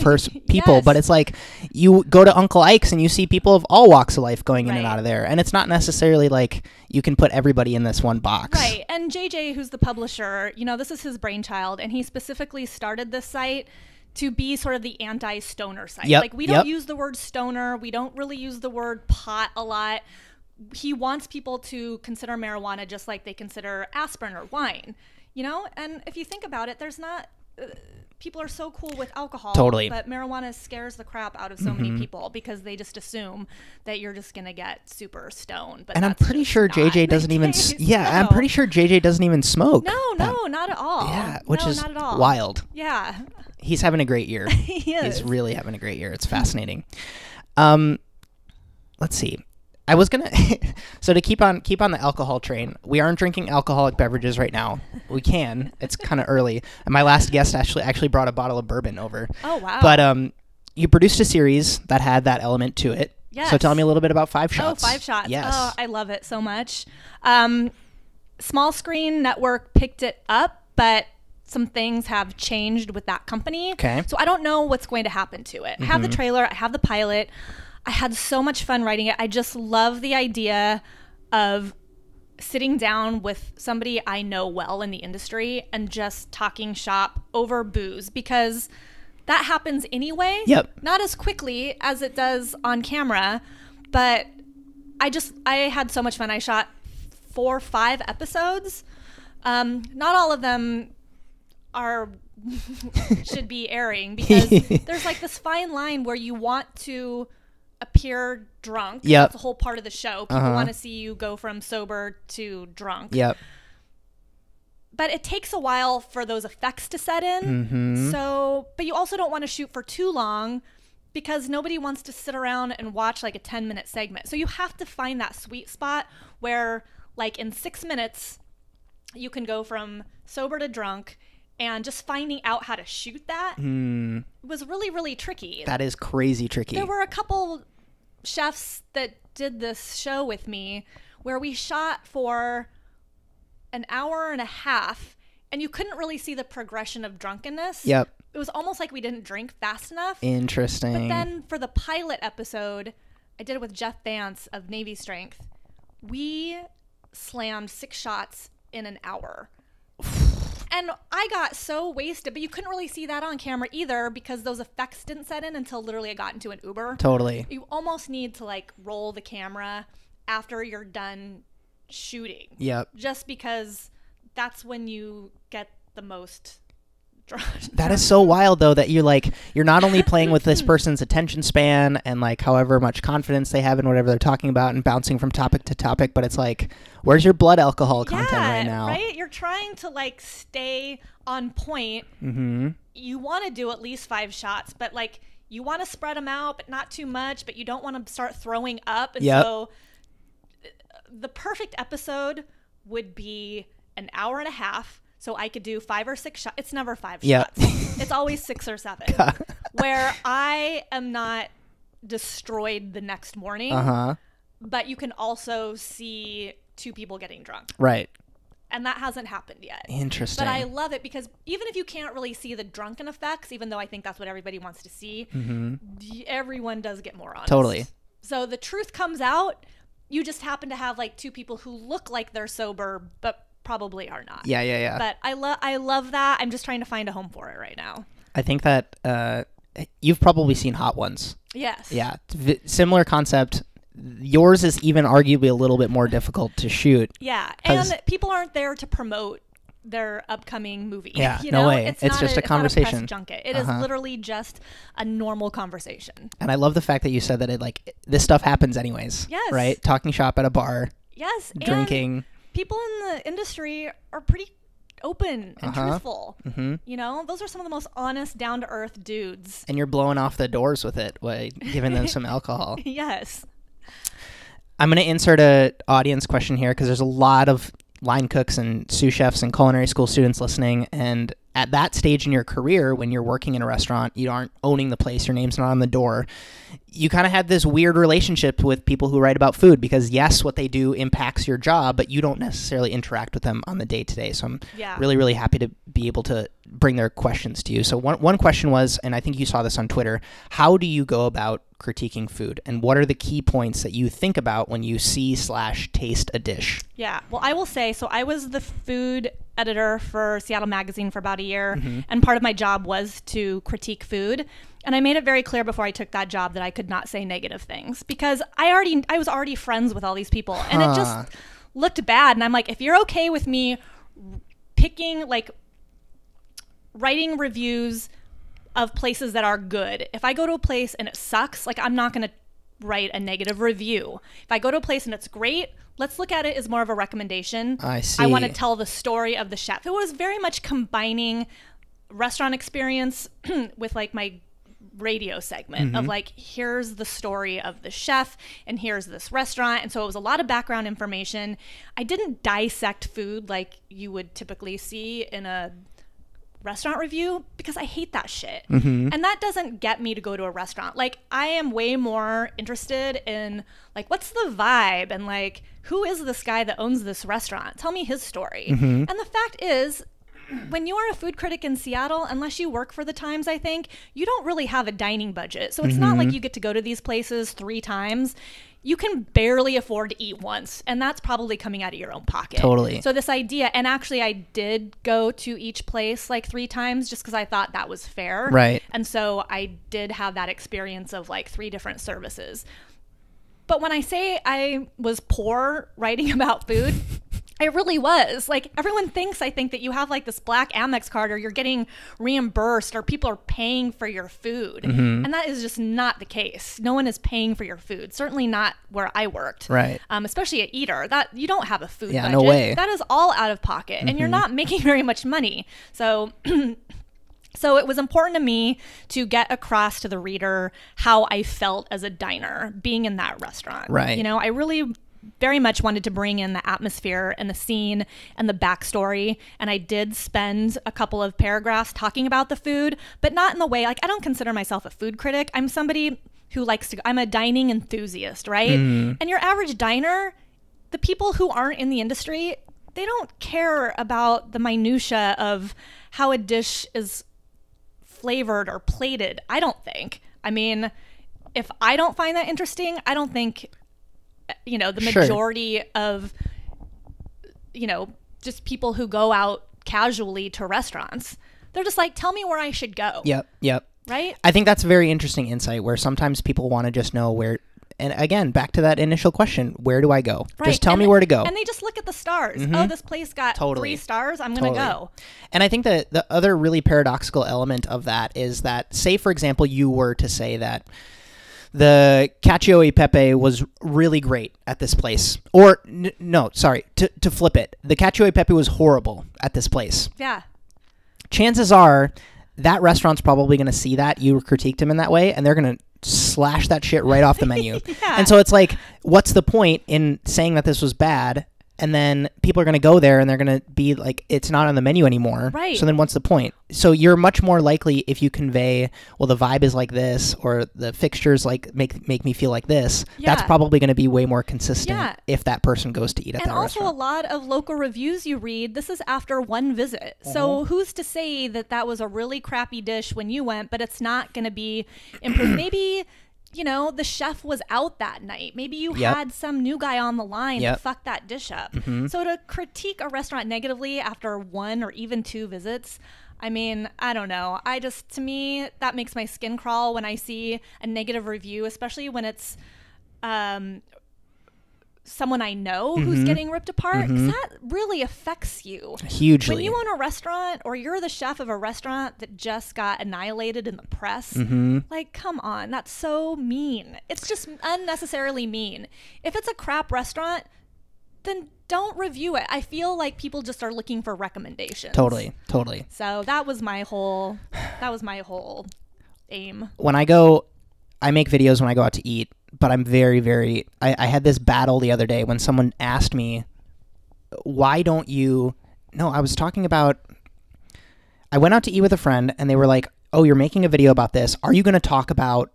people. But it's like you go to Uncle Ike's and you see people of all walks of life going in and out of there, and it's not necessarily like you can put everybody in this one box. Right. And JJ, who's the publisher, this is his brainchild, and he specifically started this site to be sort of the anti-stoner site. Like we don't use the word stoner, we don't really use the word pot a lot. He wants people to consider marijuana just like they consider aspirin or wine, and if you think about it, there's not people are so cool with alcohol, but marijuana scares the crap out of so many people because they just assume that you're just gonna get super stoned. But I'm pretty sure JJ doesn't even I'm pretty sure JJ doesn't even smoke. No, not at all. Which is not at all. Wild. He's having a great year. He's really having a great year. It's fascinating. Let's see. I was gonna so to keep on the alcohol train, we aren't drinking alcoholic beverages right now. We can. It's kind of early. And my last guest actually brought a bottle of bourbon over. Oh wow. But you produced a series that had that element to it. Yes. So tell me a little bit about Five Shots. Oh, Five Shots. Yes. Oh, I love it so much. Small Screen Network picked it up, but some things have changed with that company. Okay. So I don't know what's going to happen to it. I have the trailer, I have the pilot. I had so much fun writing it. I just love the idea of sitting down with somebody I know well in the industry and just talking shop over booze, because that happens anyway. Not as quickly as it does on camera, but I had so much fun. I shot 4 or 5 episodes. Not all of them should be airing, because there's like this fine line where you want to appear drunk. That's the whole part of the show. People want to see you go from sober to drunk. But it takes a while for those effects to set in. So, but you also don't want to shoot for too long, because nobody wants to sit around and watch like a 10-minute segment. So you have to find that sweet spot where like in 6 minutes you can go from sober to drunk, and just finding out how to shoot that was really, really tricky. That is crazy tricky. There were a couple chefs that did this show with me where we shot for an hour and a half, and you couldn't really see the progression of drunkenness. It was almost like we didn't drink fast enough. Interesting. But then for the pilot episode, I did it with Jeff Vance of Navy Strength. We slammed 6 shots in an hour. And I got so wasted, but you couldn't really see that on camera either, because those effects didn't set in until literally I got into an Uber. Totally. You almost need to like roll the camera after you're done shooting. Just because that's when you get the most drunk. That is so wild though, that you're not only playing with this person's attention span and like however much confidence they have in whatever they're talking about and bouncing from topic to topic, but it's like, where's your blood alcohol content right now? Right? You're trying to like stay on point. You want to do at least 5 shots, but like you want to spread them out, but not too much, but you don't want to start throwing up. And so the perfect episode would be an hour and a half. So I could do 5 or 6 shots. It's never 5 shots. It's always 6 or 7. Where I am not destroyed the next morning. But you can also see 2 people getting drunk. Right. And that hasn't happened yet. Interesting. But I love it because even if you can't really see the drunken effects, even though I think that's what everybody wants to see, everyone does get more honest. Totally. So the truth comes out. You just happen to have like 2 people who look like they're sober, but probably are not. Yeah. But I love that. I'm just trying to find a home for it right now. I think that you've probably seen Hot Ones. Yes. Yeah. Similar concept. Yours is even arguably a little bit more difficult to shoot. Yeah. And people aren't there to promote their upcoming movie. Yeah, no way. It's just a conversation. It's not a press junket. It is literally just a normal conversation. And I love the fact that you said that this stuff happens anyways. Yes. Right? Talking shop at a bar. Yes. Drinking. And people in the industry are pretty open and truthful. You know, those are some of the most honest, down-to-earth dudes. And you're blowing off the doors with it by giving them some alcohol. Yes. I'm going to insert a audience question here because there's a lot of line cooks and sous chefs and culinary school students listening. And at that stage in your career, when you're working in a restaurant, you aren't owning the place, your name's not on the door. You kind of had this weird relationship with people who write about food because, yes, what they do impacts your job, but you don't necessarily interact with them on the day-to-day. So I'm really, really happy to be able to bring their questions to you. So one question was, and I think you saw this on Twitter, how do you go about critiquing food? And what are the key points that you think about when you see/taste a dish? Yeah, well, I will say, so I was the food editor for Seattle Magazine for about a year, and part of my job was to critique food. And I made it very clear before I took that job that I could not say negative things because I was already friends with all these people, and it just looked bad. And I'm like, if you're okay with me picking, writing reviews of places that are good, if I go to a place and it sucks, I'm not going to write a negative review. If I go to a place and it's great, let's look at it as more of a recommendation. I see. I want to tell the story of the chef. It was very much combining restaurant experience with my radio segment of here's the story of the chef and here's this restaurant. And so it was a lot of background information. I didn't dissect food like you would typically see in a restaurant review because I hate that shit. And that doesn't get me to go to a restaurant. I am way more interested in what's the vibe and who is this guy that owns this restaurant? Tell me his story. And the fact is, when you are a food critic in Seattle, unless you work for the Times, I think, you don't really have a dining budget. So it's not like you get to go to these places 3 times. You can barely afford to eat once, and that's probably coming out of your own pocket. Totally. So this idea, and actually I did go to each place 3 times just because I thought that was fair. Right. And so I did have that experience of 3 different services. But when I say I was poor writing about food, I really was. Everyone thinks, I think, that you have this black Amex card or you're getting reimbursed or people are paying for your food. And that is just not the case. No one is paying for your food. Certainly not where I worked. Right. Especially at Eater. That you don't have a food budget. No way. That is all out of pocket. And you're not making very much money. So So it was important to me to get across to the reader how I felt as a diner being in that restaurant. Right. I really very much wanted to bring in the atmosphere and the scene and the backstory. And I did spend a couple of paragraphs talking about the food, but not in the way, I don't consider myself a food critic. I'm somebody who I'm a dining enthusiast, right? And your average diner, the people who aren't in the industry, they don't care about the minutia of how a dish is flavored or plated, I don't think. I mean, if I don't find that interesting, I don't think the majority of just people who go out casually to restaurants, they're just tell me where I should go. Yep. Right? I think that's a very interesting insight where sometimes people want to just know where, and again, back to that initial question, where do I go? Right. Just tell me where to go. And they just look at the stars. Oh, this place got 3 stars. I'm going to go. And I think that the other really paradoxical element of that is that, say, for example, you were to say that the cacio e pepe was really great at this place. Or, no, sorry, to flip it. The cacio e pepe was horrible at this place. Yeah. Chances are that restaurant's probably going to see that you critiqued him in that way, and they're going to slash that shit right off the menu. Yeah. And so it's what's the point in saying that this was bad and then people are going to go there and they're going to be like, it's not on the menu anymore. Right. So then what's the point? So you're much more likely if you convey, well, the vibe is like this, or the fixtures like make me feel like this. Yeah. That's probably going to be way more consistent Yeah. if that person goes to eat at that restaurant. And also a lot of local reviews you read, this is after one visit. So who's to say that that was a really crappy dish when you went, but it's not going to be improved? Maybe, you know, the chef was out that night. Maybe you had some new guy on the line to fuck that dish up. So to critique a restaurant negatively after one or even two visits, I mean, I don't know. To me, that makes my skin crawl when I see a negative review, especially when it's someone I know who's getting ripped apart, because that really affects you hugely. When you own a restaurant or you're the chef of a restaurant that just got annihilated in the press, like, come on, that's so mean. It's just unnecessarily mean. If it's a crap restaurant, then don't review it. I feel like people just are looking for recommendations. Totally. So that was my whole aim. When I make videos when I go out to eat, but I'm very, I had this battle the other day when someone asked me, why don't you, no, I was talking about, I went out to eat with a friend and they were like, oh, you're making a video about this. Are you going to talk about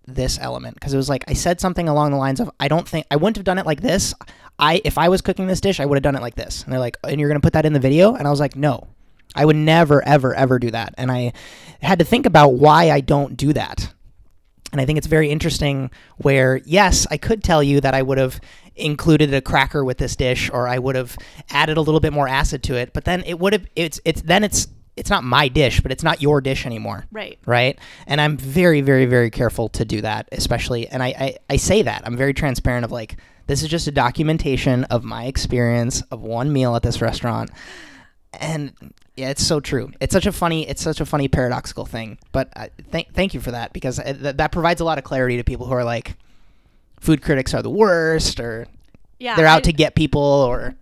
this element? Because it was like, I said something along the lines of, I wouldn't have done it like this. If I was cooking this dish, I would have done it like this. And they're like, and you're going to put that in the video? And I was like, no, I would never, ever do that. And I had to think about why I don't do that. And I think it's very interesting where, yes, I could tell you that I would have included a cracker with this dish, or I would have added a little bit more acid to it, but then it's not my dish, but it's not your dish anymore. Right? And I'm very careful to do that, especially, and I say that. I'm very transparent of like, this is just a documentation of my experience of one meal at this restaurant. And yeah, it's so true. It's such a funny paradoxical thing. But thank you for that, because that provides a lot of clarity to people who are like, food critics are the worst, or they're out to get people, or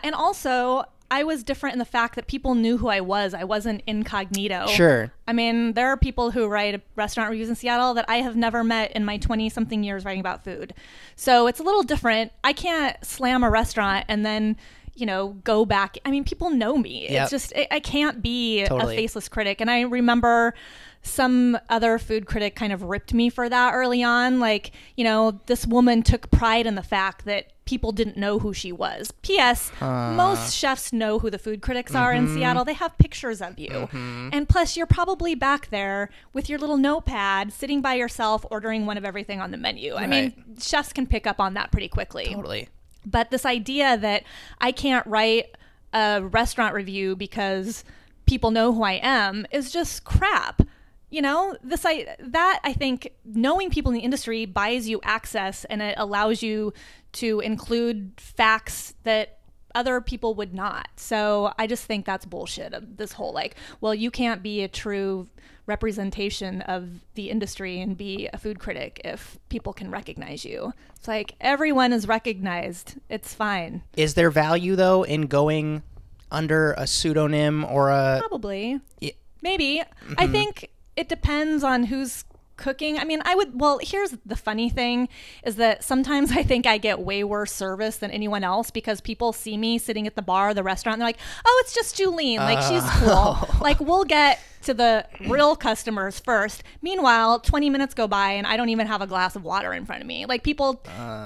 and also I was different in the fact that people knew who I was. I wasn't incognito. Sure. I mean, there are people who write restaurant reviews in Seattle that I have never met in my 20-something years writing about food. So it's a little different. I can't slam a restaurant and then, you know, go back. I mean, people know me. It's just, I can't be a faceless critic. And I remember some other food critic kind of ripped me for that early on. Like, you know, this woman took pride in the fact that people didn't know who she was. P.S. Most chefs know who the food critics are in Seattle. They have pictures of you. And plus, you're probably back there with your little notepad, sitting by yourself, ordering one of everything on the menu. I mean, chefs can pick up on that pretty quickly. Totally. But this idea that I can't write a restaurant review because people know who I am is just crap. You know, I think knowing people in the industry buys you access, and it allows you to include facts that other people would not. So I just think that's bullshit, of this whole like, well, you can't be a true representation of the industry and be a food critic if people can recognize you. It's like, everyone is recognized. It's fine. Is there value though in going under a pseudonym or a... Probably. Maybe. I think it depends on who's cooking. I mean, here's the funny thing is that sometimes I think I get way worse service than anyone else because people see me sitting at the bar, the restaurant, and they're like, oh, it's just Julien. Like, she's cool. Like, we'll get to the real customers first. Meanwhile, 20 minutes go by and I don't even have a glass of water in front of me. Like, people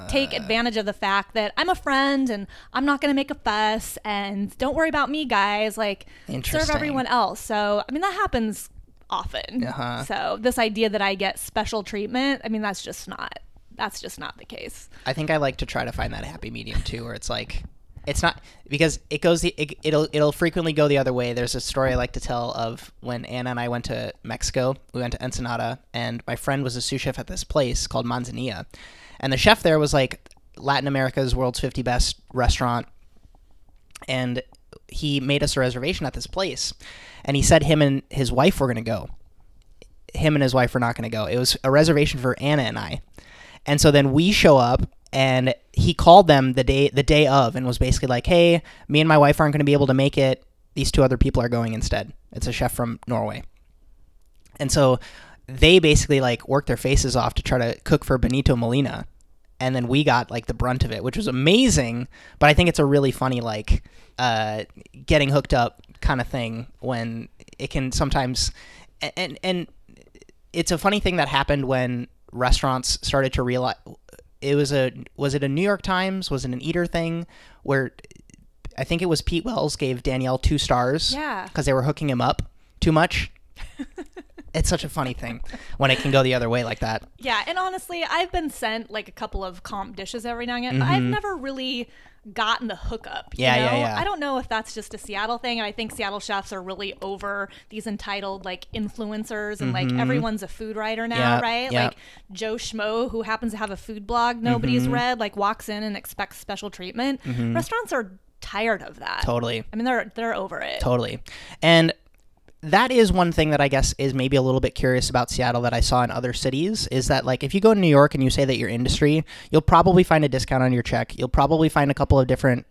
take advantage of the fact that I'm a friend and I'm not going to make a fuss, and don't worry about me, guys. Like, serve everyone else. So, I mean, that happens often. So this idea that I get special treatment, I mean, that's just not the case. I think I like to try to find that happy medium too, where it's like, it's not, because it'll frequently go the other way. There's a story I like to tell of when Anna and I went to Mexico. We went to Ensenada, and my friend was a sous chef at this place called Manzanilla, and the chef there was like Latin America's world's 50 best restaurant, and he made us a reservation at this place, and he said him and his wife were going to go. Him and his wife were not going to go. It was a reservation for Anna and I. And so then we show up, and he called them the day of and was basically like, hey, me and my wife aren't going to be able to make it. These two other people are going instead. It's a chef from Norway. And so they basically like worked their faces off to try to cook for Benito Molina. and then we got like the brunt of it, which was amazing. But I think it's a really funny like getting hooked up kind of thing when it can sometimes, and it's a funny thing that happened when restaurants started to realize was it a New York Times, was it an Eater thing where I think it was Pete Wells gave Danielle 2 stars because they were hooking him up too much. It's such a funny thing when it can go the other way like that. Yeah, and honestly, I've been sent like a couple of comp dishes every now and again, but I've never really gotten the hookup. Yeah. I don't know if that's just a Seattle thing. I think Seattle chefs are really over these entitled like influencers and like everyone's a food writer now, right? Like Joe Schmo, who happens to have a food blog nobody's read, like walks in and expects special treatment. Restaurants are tired of that. Totally. I mean, they're over it. Totally. And that is one thing that I guess is maybe a little bit curious about Seattle that I saw in other cities is that like if you go to New York and you say that you're industry, you'll probably find a discount on your check. You'll probably find a couple of different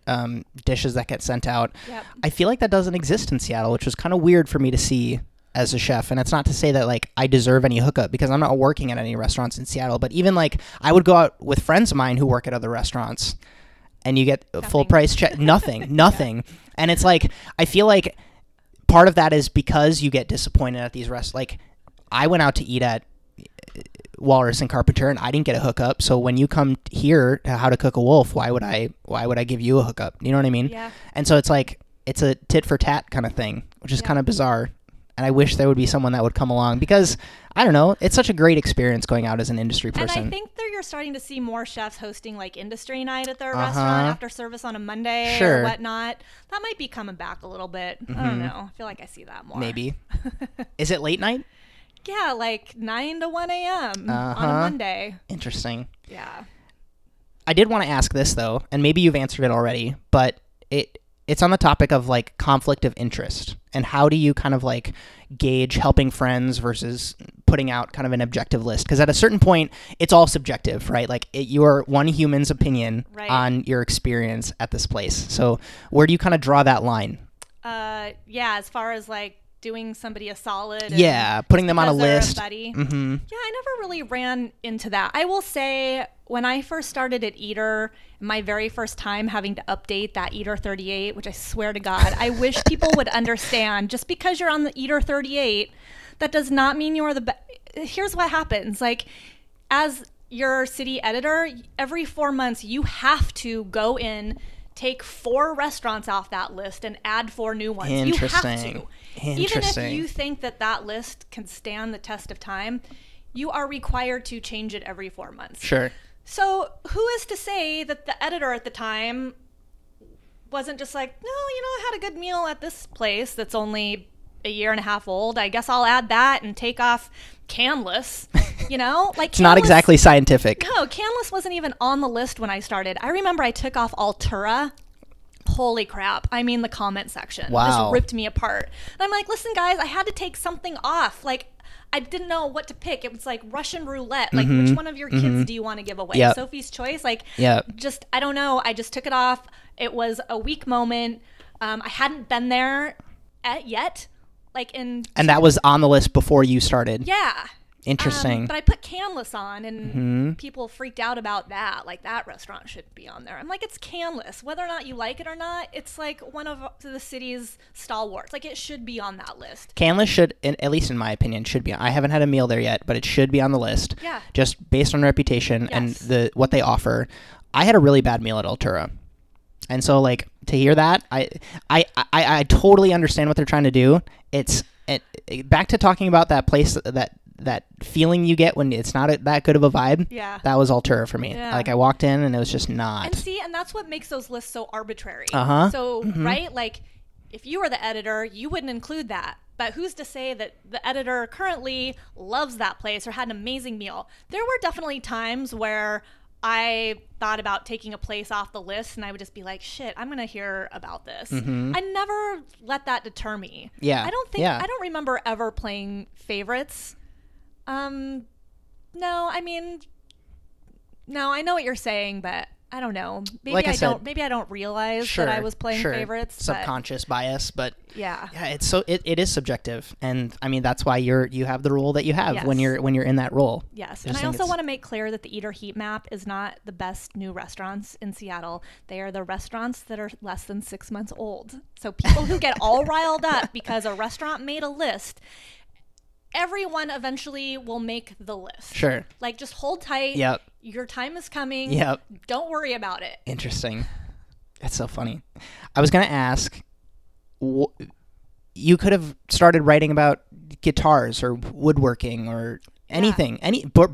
dishes that get sent out. Yep. I feel like that doesn't exist in Seattle, which was kind of weird for me to see as a chef. And it's not to say that like I deserve any hookup because I'm not working at any restaurants in Seattle, but even like I would go out with friends of mine who work at other restaurants and you get a full price check. Nothing. And it's like, I feel like part of that is because you get disappointed at these restaurants. Like, I went out to eat at Walrus and Carpenter, and I didn't get a hookup. So when you come here to How to Cook a Wolf, why would I give you a hookup? You know what I mean? Yeah. And so it's like it's a tit for tat kind of thing, which is kind of bizarre. And I wish there would be someone that would come along because I don't know, it's such a great experience going out as an industry person. And I think you're starting to see more chefs hosting like industry night at their restaurant after service on a Monday or whatnot. That might be coming back a little bit. I don't know. I feel like I see that more. Maybe. Is it late night? Yeah, like 9 to 1 a.m. on a Monday. Interesting. Yeah. I did want to ask this though, and maybe you've answered it already, but it's on the topic of like conflict of interest and how do you kind of like gauge helping friends versus putting out kind of an objective list? Because at a certain point, it's all subjective, right? Like you are one human's opinion on your experience at this place. So where do you kind of draw that line? As far as like doing somebody a solid. Putting them on a list. Yeah, I never really ran into that. I will say when I first started at Eater, my very first time having to update that Eater 38, which I swear to God, I wish people would understand, just because you're on the Eater 38, that does not mean you're the best. Here's what happens. Like, as your city editor, every 4 months, you have to go in, take 4 restaurants off that list and add 4 new ones. You have to. Even if you think that list can stand the test of time, you are required to change it every 4 months. Sure. So who is to say that the editor at the time wasn't just like, no, I had a good meal at this place that's only a year and a half old. I guess I'll add that and take off Canless, Like it's not exactly scientific. No, Canless wasn't even on the list when I started. I remember I took off Altura. Holy crap. I mean, the comment section just ripped me apart. And I'm like, listen, guys, I had to take something off. Like, I didn't know what to pick. It was like Russian roulette. Like, which one of your kids do you want to give away? Sophie's Choice? Like, just, I don't know. I just took it off. It was a weak moment. I hadn't been there yet. And that was on the list before you started? Yeah. Interesting. But I put Canless on, and people freaked out about that. Like, that restaurant should be on there. I'm like, it's Canless. Whether or not you like it or not, it's like one of the city's stalwarts. Like, it should be on that list. Canless should, at least in my opinion, should be. I haven't had a meal there yet, but it should be on the list. Yeah. Just based on reputation and what they offer. I had a really bad meal at Altura. And so, like, to hear that, I totally understand what they're trying to do. It's back to talking about that place, that feeling you get when it's not that good of a vibe. Yeah. That was Altura for me. Yeah. Like, I walked in and it was just not. And that's what makes those lists so arbitrary. So, right? Like, if you were the editor, you wouldn't include that. But who's to say that the editor currently loves that place or had an amazing meal? There were definitely times where I thought about taking a place off the list and I would just be like, shit, I'm going to hear about this. I never let that deter me. Yeah. I don't remember ever playing favorites. No, I know what you're saying, but I don't know. Maybe I don't realize that I was playing favorites. Subconscious bias, but Yeah. Yeah, it is subjective, and I mean that's why you have the role that you have when you're in that role. Yes, and I also want to make clear that the Eater heat map is not the best new restaurants in Seattle. They are the restaurants that are less than 6 months old. So people who get all riled up because a restaurant made a list, everyone eventually will make the list. Sure. Like, just hold tight. Yep. Your time is coming. Yep. Don't worry about it. Interesting. That's so funny. I was gonna ask. You could have started writing about guitars or woodworking or anything,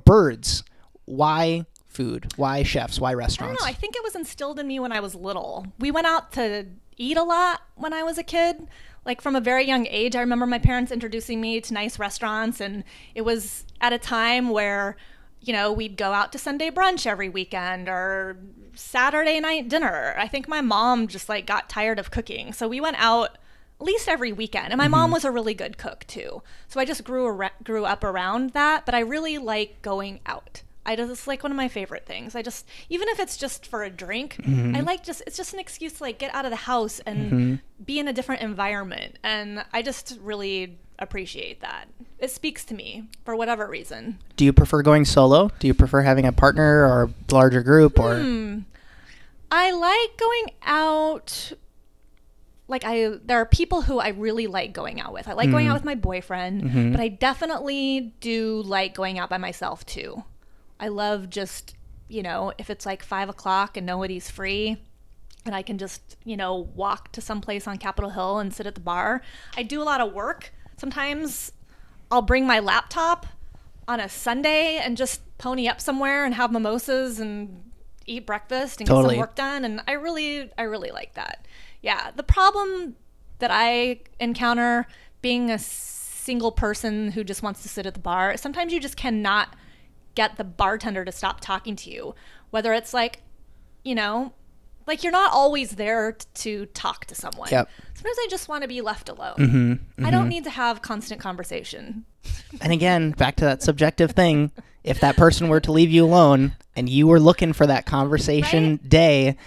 birds. Why food? Why chefs? Why restaurants? I don't know. I think it was instilled in me when I was little. We went out to eat a lot when I was a kid. Like, from a very young age, I remember my parents introducing me to nice restaurants, and it was at a time where, we'd go out to Sunday brunch every weekend or Saturday night dinner. I think my mom just got tired of cooking. So we went out at least every weekend. And my mom was a really good cook too. So I just grew up around that, but I really like going out. It's one of my favorite things. Even if it's just for a drink, it's just an excuse to get out of the house and be in a different environment. And I just really appreciate that. It speaks to me for whatever reason. Do you prefer going solo? Do you prefer having a partner or a larger group or? I like going out. There are people who I really like going out with. I like going out with my boyfriend, but I definitely do like going out by myself too. I love just, if it's 5 o'clock and nobody's free and I can just, walk to some place on Capitol Hill and sit at the bar. I do a lot of work. Sometimes I'll bring my laptop on a Sunday and just pony up somewhere and have mimosas and eat breakfast and get some work done. And I really like that. Yeah. The problem that I encounter being a single person who just wants to sit at the bar, sometimes you just cannot get the bartender to stop talking to you. Whether it's you're not always there to talk to someone. Yep. Sometimes I just want to be left alone. I don't need to have constant conversation. And again, back to that subjective thing. If that person were to leave you alone and you were looking for that conversation day,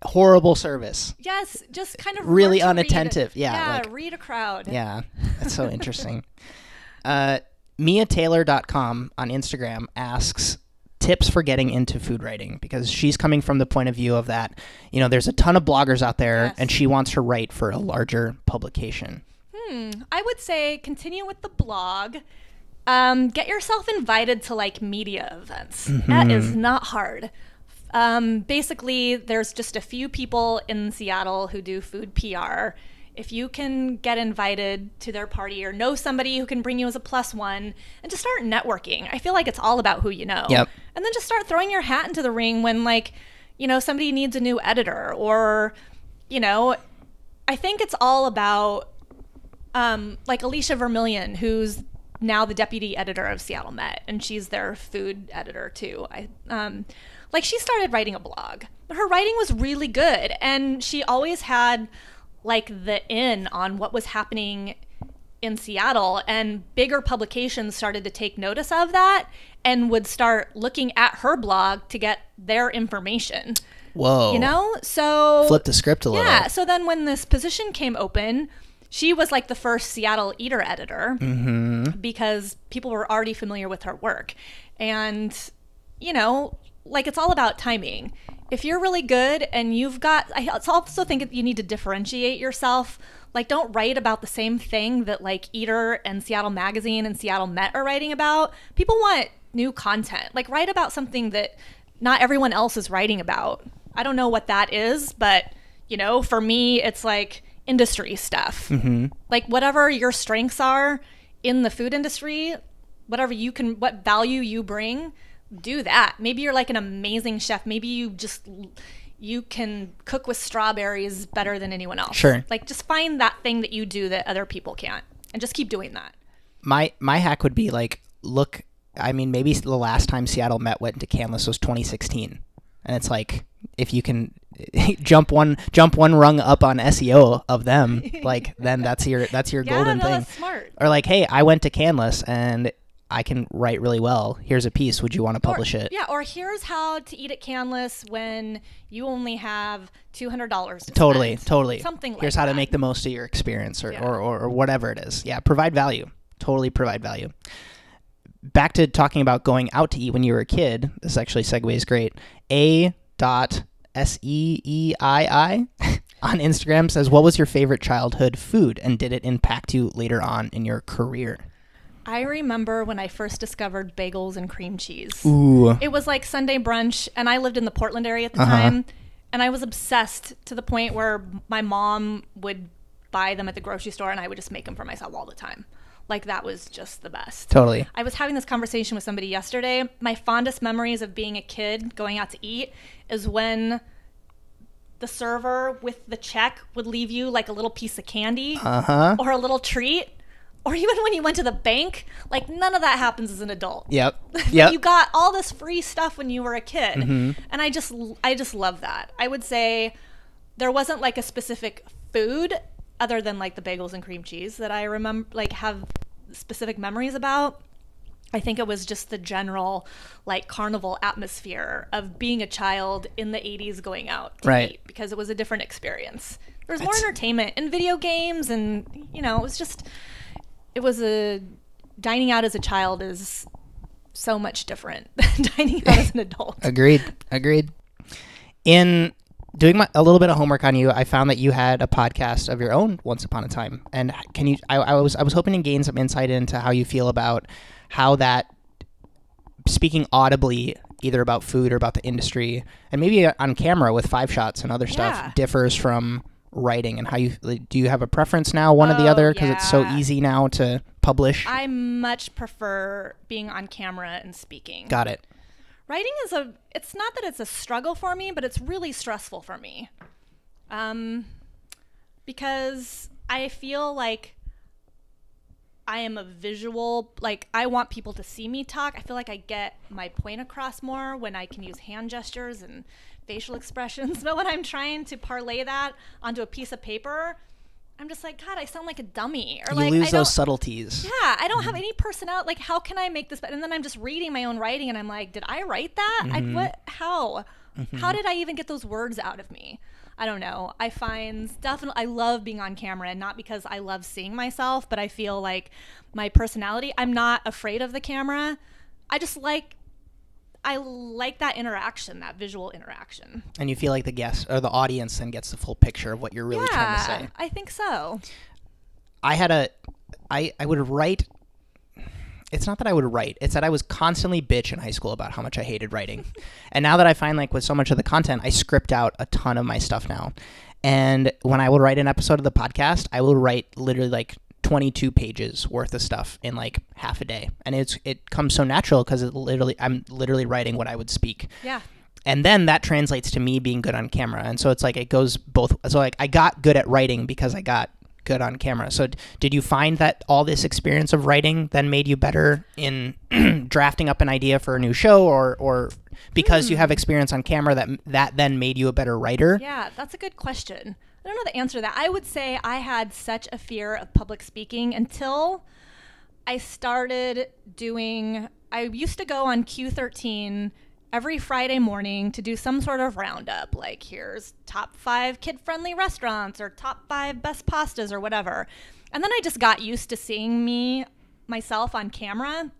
horrible service. Yes, just kind of really unattentive. Read a crowd. Yeah, that's so interesting. MiaTaylor.com on Instagram asks tips for getting into food writing, because she's coming from the point of view of that, there's a ton of bloggers out there and she wants to write for a larger publication. I would say continue with the blog. Get yourself invited to media events. That is not hard. Basically, there's just a few people in Seattle who do food PR. If you can get invited to their party or know somebody who can bring you as a +1 and just start networking. I feel like it's all about who you know. Yep. And then just start throwing your hat into the ring when somebody needs a new editor or, I think it's all about Alicia Vermillion, who's now the deputy editor of Seattle Met, and she's their food editor too. She started writing a blog. Her writing was really good, and she always had the in on what was happening in Seattle, and bigger publications started to take notice of that and would start looking at her blog to get their information. Whoa. So flip the script a little. Yeah. So then when this position came open, she was the first Seattle Eater editor because people were already familiar with her work. And, it's all about timing. If you're really good and I also think you need to differentiate yourself. Don't write about the same thing that Eater and Seattle Magazine and Seattle Met are writing about. People want new content. Write about something that not everyone else is writing about. I don't know what that is, but, for me, it's industry stuff. Whatever your strengths are in the food industry, what value you bring, do that. Maybe you're an amazing chef. Maybe you can cook with strawberries better than anyone else. Sure. Just find that thing that you do that other people can't, and just keep doing that. My hack would be maybe the last time Seattle Met went into Cannabis was 2016, and it's if you can jump one rung up on SEO of them, then that's your golden thing. That's smart. Or hey, I went to Cannabis and I can write really well. Here's a piece. Would you want to publish it? Yeah, or here's how to eat at Canlis when you only have $200 to Totally. Something like Here's how to make the most of your experience or whatever it is. Yeah, provide value. Totally provide value. Back to talking about going out to eat when you were a kid. This actually segues great. A.Seei on Instagram says, what was your favorite childhood food and did it impact you later on in your career? I remember when I first discovered bagels and cream cheese. Ooh. It was like Sunday brunch, and I lived in the Portland area at the time, and I was obsessed to the point where my mom would buy them at the grocery store, and I would just make them for myself all the time. Like, that was just the best. Totally. I was having this conversation with somebody yesterday. My fondest memories of being a kid going out to eat is when the server with the check would leave you like a little piece of candy or a little treat. Or even when you went to the bank, like none of that happens as an adult. Yep. You got all this free stuff when you were a kid. Mm-hmm. And I just love that. I would say there wasn't like a specific food other than like the bagels and cream cheese that I remember, like have specific memories about. I think it was just the general like carnival atmosphere of being a child in the 80s going out to eat, because it was a different experience. There was more entertainment and video games, and you know, dining out as a child is so much different than dining out as an adult. Agreed. In doing a little bit of homework on you, I found that you had a podcast of your own once upon a time. And I was hoping to gain some insight into how you feel about how that speaking audibly either about food or about the industry and maybe on camera with 5 shots and other stuff differs from writing, and how do you have a preference now, one or the other, because it's so easy now to publish? I much prefer being on camera and speaking. Got it. Writing it's not that it's a struggle for me, but it's really stressful for me. Because I feel like I am a visual, like I want people to see me talk. I feel like I get my point across more when I can use hand gestures and facial expressions. But when I'm trying to parlay that onto a piece of paper, I'm just like, God, I sound like a dummy. Or you lose those subtleties. Yeah, I don't have any personality. Like, how can I make this better? And then I'm just reading my own writing, and I'm like, did I write that? How? How did I even get those words out of me? I don't know. I love being on camera, and not because I love seeing myself, but I feel like my personality, I'm not afraid of the camera. I like that interaction, that visual interaction. And you feel like the guest or the audience then gets the full picture of what you're really trying to say. Yeah, I think so. I would write. It's not that I would write. It's that I was constantly bitch in high school about how much I hated writing. And now that I find like with so much of the content, I script out a ton of my stuff now. And when I would write an episode of the podcast, I will write literally like 22 pages worth of stuff in like half a day. And it comes so natural because I'm literally writing what I would speak. Yeah. And then that translates to me being good on camera. And so it's like it goes both. So like I got good at writing because I got good on camera. So did you find that all this experience of writing then made you better in drafting up an idea for a new show, or because you have experience on camera that then made you a better writer? Yeah, that's a good question. I don't know the answer to that. I would say I had such a fear of public speaking until I started I used to go on Q13 every Friday morning to do some sort of roundup, like here's top 5 kid-friendly restaurants or top 5 best pastas or whatever. And then I just got used to seeing myself on camera.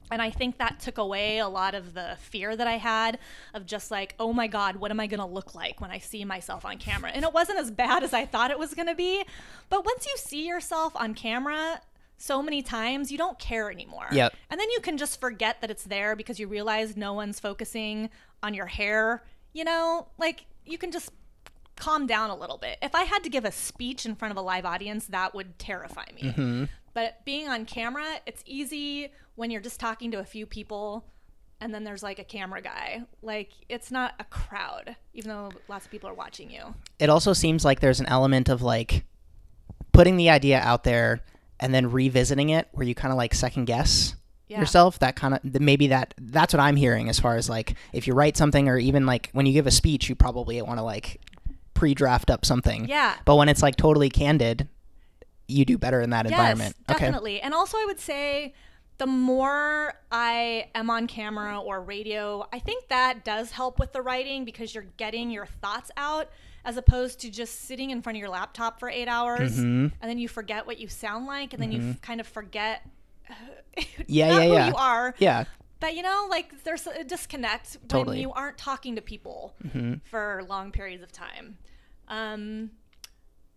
And I think that took away a lot of the fear that I had of just like, oh my God, what am I going to look like when I see myself on camera? And it wasn't as bad as I thought it was going to be. But once you see yourself on camera so many times, you don't care anymore. Yep. And then you can just forget that it's there because you realize no one's focusing on your hair. You know, like you can just calm down a little bit. If I had to give a speech in front of a live audience, that would terrify me. Mm-hmm. But being on camera, it's easy when you're just talking to a few people and then there's like a camera guy. Like it's not a crowd, even though lots of people are watching you. It also seems like there's an element of like putting the idea out there and then revisiting it where you kind of like second guess yourself. That kind of, maybe that's what I'm hearing as far as like, if you write something or even like when you give a speech, you probably want to like pre-draft up something. Yeah. But when it's like totally candid, you do better in that environment. Definitely. Okay. And also I would say the more I am on camera or radio, I think that does help with the writing because you're getting your thoughts out as opposed to just sitting in front of your laptop for 8 hours and then you forget what you sound like and then you kind of forget who you are. Yeah. But, you know, like there's a disconnect when you aren't talking to people for long periods of time.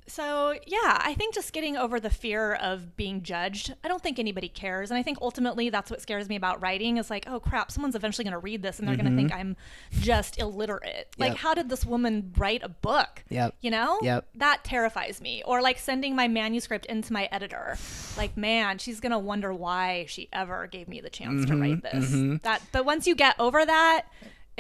So, yeah, I think just getting over the fear of being judged. I don't think anybody cares. And I think ultimately that's what scares me about writing is like, oh, crap, someone's eventually going to read this and they're going to think I'm just illiterate. Like, how did this woman write a book? You know? That terrifies me. Or like sending my manuscript into my editor. Like, man, she's going to wonder why she ever gave me the chance to write this. But once you get over that,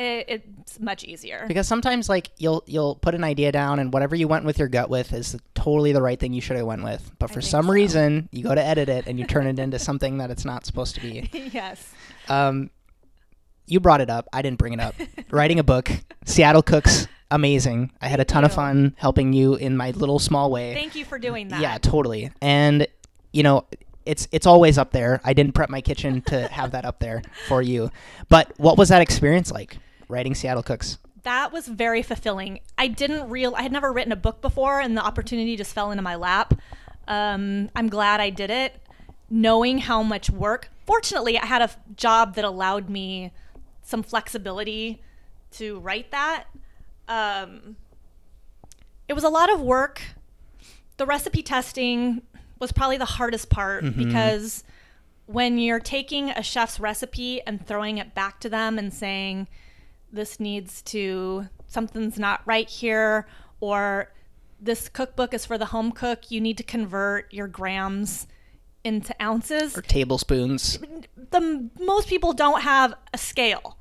it's much easier. Because sometimes like you'll put an idea down and whatever you went with your gut with is totally the right thing you should have went with. But for some reason, you go to edit it and you turn it into something that it's not supposed to be. Yes. You brought it up. I didn't bring it up. Writing a book. Seattle Cooks. Amazing. I had a ton of fun helping you in my little small way. Thank you for doing that. Yeah, totally. And, you know, it's always up there. I didn't prep my kitchen to have that up there for you. But what was that experience like, writing Seattle Cooks? That was very fulfilling. I had never written a book before, and the opportunity just fell into my lap. I'm glad I did it, knowing how much work. Fortunately, I had a job that allowed me some flexibility to write that. It was a lot of work. The recipe testing was probably the hardest part because when you're taking a chef's recipe and throwing it back to them and saying, something's not right here, or this cookbook is for the home cook, you need to convert your grams into ounces. Or tablespoons. Most people don't have a scale.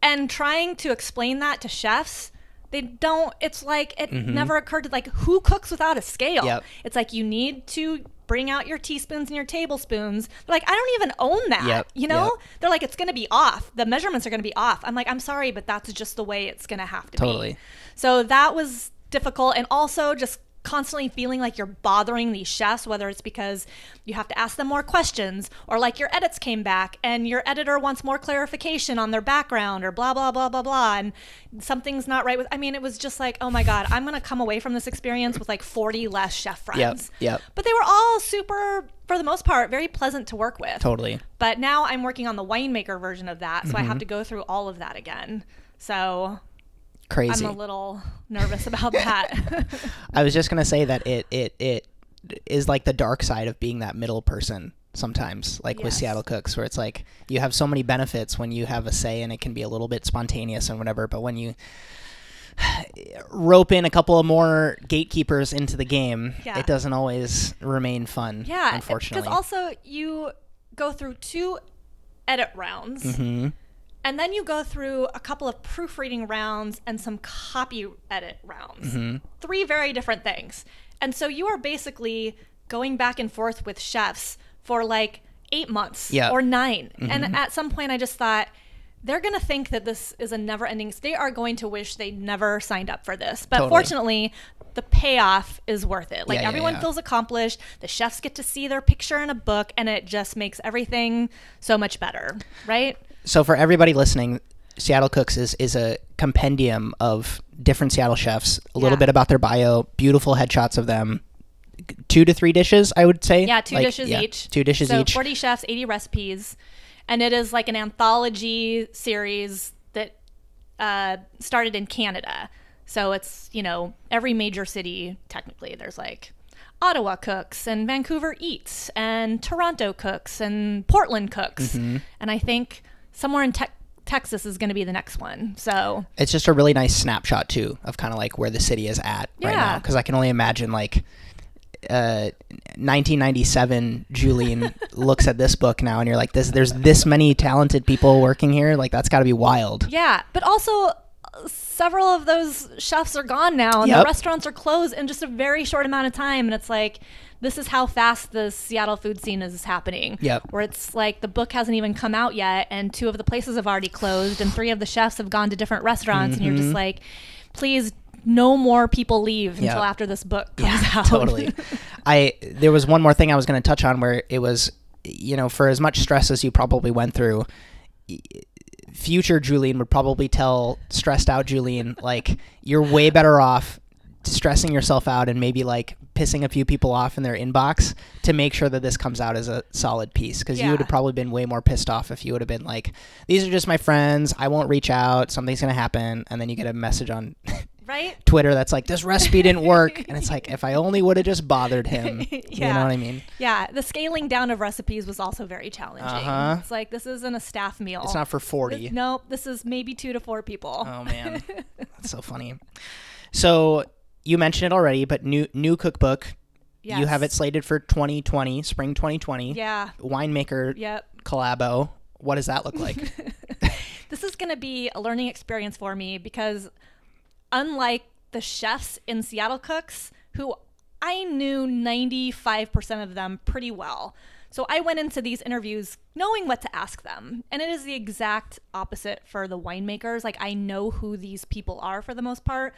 And trying to explain that to chefs, it's like, it never occurred to, like, who cooks without a scale? It's like, you need to bring out your teaspoons and your tablespoons. They're like, I don't even own that, you know? They're like, it's going to be off. The measurements are going to be off. I'm like, I'm sorry, but that's just the way it's going to have to be. So that was difficult. And also just constantly feeling like you're bothering these chefs, whether it's because you have to ask them more questions or like your edits came back and your editor wants more clarification on their background or blah, blah, blah, blah, blah. And something's not right with, it was just like, oh my God, I'm going to come away from this experience with like 40 less chef friends. But they were all super, for the most part, very pleasant to work with. But now I'm working on the winemaker version of that. So I have to go through all of that again. So crazy. I'm a little nervous about that. I was just going to say that it is like the dark side of being that middle person sometimes, like with Seattle Cooks, where it's like you have so many benefits when you have a say and it can be a little bit spontaneous and whatever, but when you rope in a couple of more gatekeepers into the game, it doesn't always remain fun, unfortunately. Because also you go through 2 edit rounds, and then you go through a couple of proofreading rounds and some copy edit rounds. 3 very different things. And so you are basically going back and forth with chefs for like 8 months or 9. And at some point I just thought, they're going to think that this is a never-ending... They are going to wish they never signed up for this. But fortunately, the payoff is worth it. Like everyone feels accomplished. The chefs get to see their picture in a book, and it just makes everything so much better, right? So for everybody listening, Seattle Cooks is a compendium of different Seattle chefs, a little bit about their bio, beautiful headshots of them, 2 to 3 dishes, I would say. Yeah, 2 dishes each. 2 dishes each. So 40 chefs, 80 recipes. And it is like an anthology series that started in Canada. So it's, every major city, technically. There's like Ottawa Cooks and Vancouver Eats and Toronto Cooks and Portland Cooks. And I think somewhere in Texas is going to be the next one. So it's just a really nice snapshot, too, of kind of like where the city is at right now. Because I can only imagine like 1997 Julien looks at this book now and you're like, there's this many talented people working here, like that's got to be wild. But also several of those chefs are gone now and the restaurants are closed in just a very short amount of time, and it's like, this is how fast the Seattle food scene is happening. Where it's like the book hasn't even come out yet and 2 of the places have already closed and 3 of the chefs have gone to different restaurants, and you're just like, please, no more people leave until after this book comes out. Totally. There was one more thing I was going to touch on where it was you know, for as much stress as you probably went through, future Julien would probably tell stressed out Julien, like, you're way better off stressing yourself out and maybe like pissing a few people off in their inbox to make sure that this comes out as a solid piece, because you would have probably been way more pissed off if you would have been like, these are just my friends, I won't reach out, something's gonna happen, and then you get a message on Twitter that's like, this recipe didn't work, and it's like, if I only would have just bothered him. You know what I mean? Yeah, the scaling down of recipes was also very challenging. It's like, this isn't a staff meal, it's not for 40. Nope, this is maybe 2 to 4 people. Oh man, that's so funny. So you mentioned it already, but new cookbook. Yes. You have it slated for 2020, spring 2020. Yeah. Winemaker collabo. What does that look like? This is going to be a learning experience for me, because unlike the chefs in Seattle Cooks, who I knew 95% of them pretty well. So I went into these interviews knowing what to ask them. And it is the exact opposite for the winemakers. Like, I know who these people are for the most part,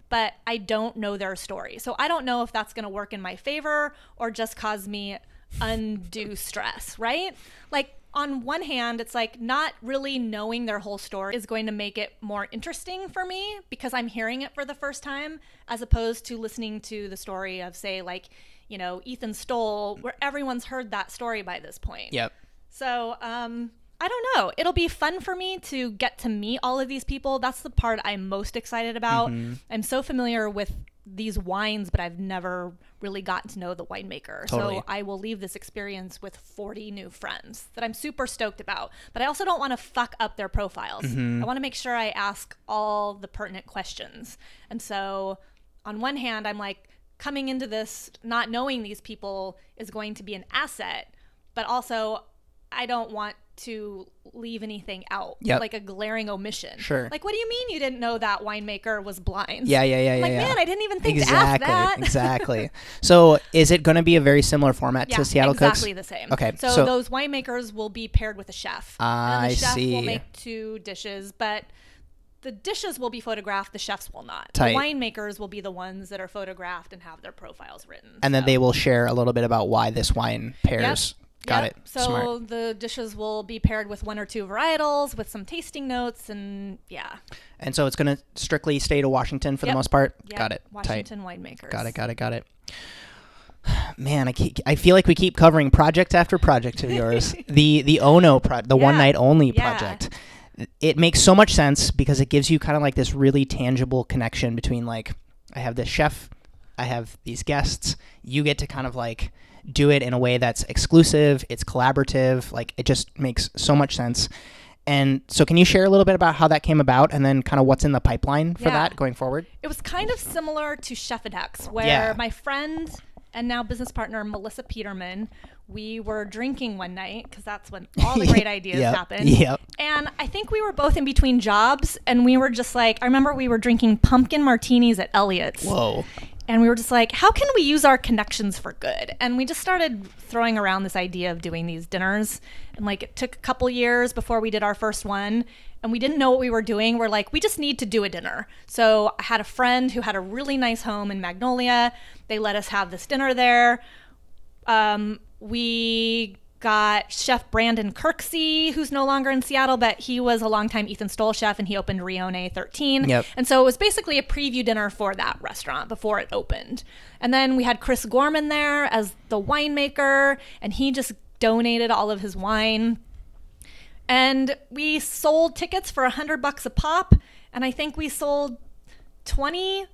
but I don't know their story. So I don't know if that's going to work in my favor or just cause me undue stress, right? Like, on one hand, it's like not really knowing their whole story is going to make it more interesting for me, because I'm hearing it for the first time, as opposed to listening to the story of, say, like, you know, Ethan Stoll, where everyone's heard that story by this point. Yep. So, I don't know. It'll be fun for me to get to meet all of these people. That's the part I'm most excited about. I'm so familiar with these wines, but I've never really gotten to know the winemaker. Totally. So I will leave this experience with 40 new friends that I'm super stoked about. But I also don't want to fuck up their profiles. I want to make sure I ask all the pertinent questions. And so on one hand, I'm like, coming into this not knowing these people is going to be an asset, but also I don't want to leave anything out, like a glaring omission. Sure. Like, what do you mean you didn't know that winemaker was blind? Yeah. Like, man, I didn't even think to ask that. Exactly. So is it going to be a very similar format to Seattle Cooks? Exactly the same. Okay. So those winemakers will be paired with a chef. And the chef see. will make 2 dishes, but the dishes will be photographed, the chefs will not. Tight. The winemakers will be the ones that are photographed and have their profiles written. And then they will share a little bit about why this wine pairs. Got it. So Smart. the dishes will be paired with 1 or 2 varietals with some tasting notes, and And so it's going to strictly stay to Washington for the most part? Got it. Washington winemakers. Got it. Man, I feel like we keep covering project after project of yours. The Ono the one night only project. It makes so much sense because it gives you kind of like this really tangible connection between, like, I have this chef, I have these guests, you get to kind of like do it in a way that's exclusive, it's collaborative, like it just makes so much sense. And so can you share a little bit about how that came about and then kind of what's in the pipeline for that going forward? It was kind of similar to Chef Addicts, where my friend and now business partner Melissa Peterman, we were drinking one night, because that's when all the great ideas happen. And I think we were both in between jobs, and we were just like, I remember we were drinking pumpkin martinis at Elliott's. Whoa. And we were just like, how can we use our connections for good? And we just started throwing around this idea of doing these dinners. And like, it took a couple years before we did our first one. And we didn't know what we were doing. We're like, we just need to do a dinner. So I had a friend who had a really nice home in Magnolia. They let us have this dinner there. We got Chef Brandon Kirksey, who's no longer in Seattle, but he was a longtime Ethan Stoll chef, and he opened Rione 13. And so it was basically a preview dinner for that restaurant before it opened. And then we had Chris Gorman there as the winemaker, and he just donated all of his wine. And we sold tickets for $100 a pop, and I think we sold 20,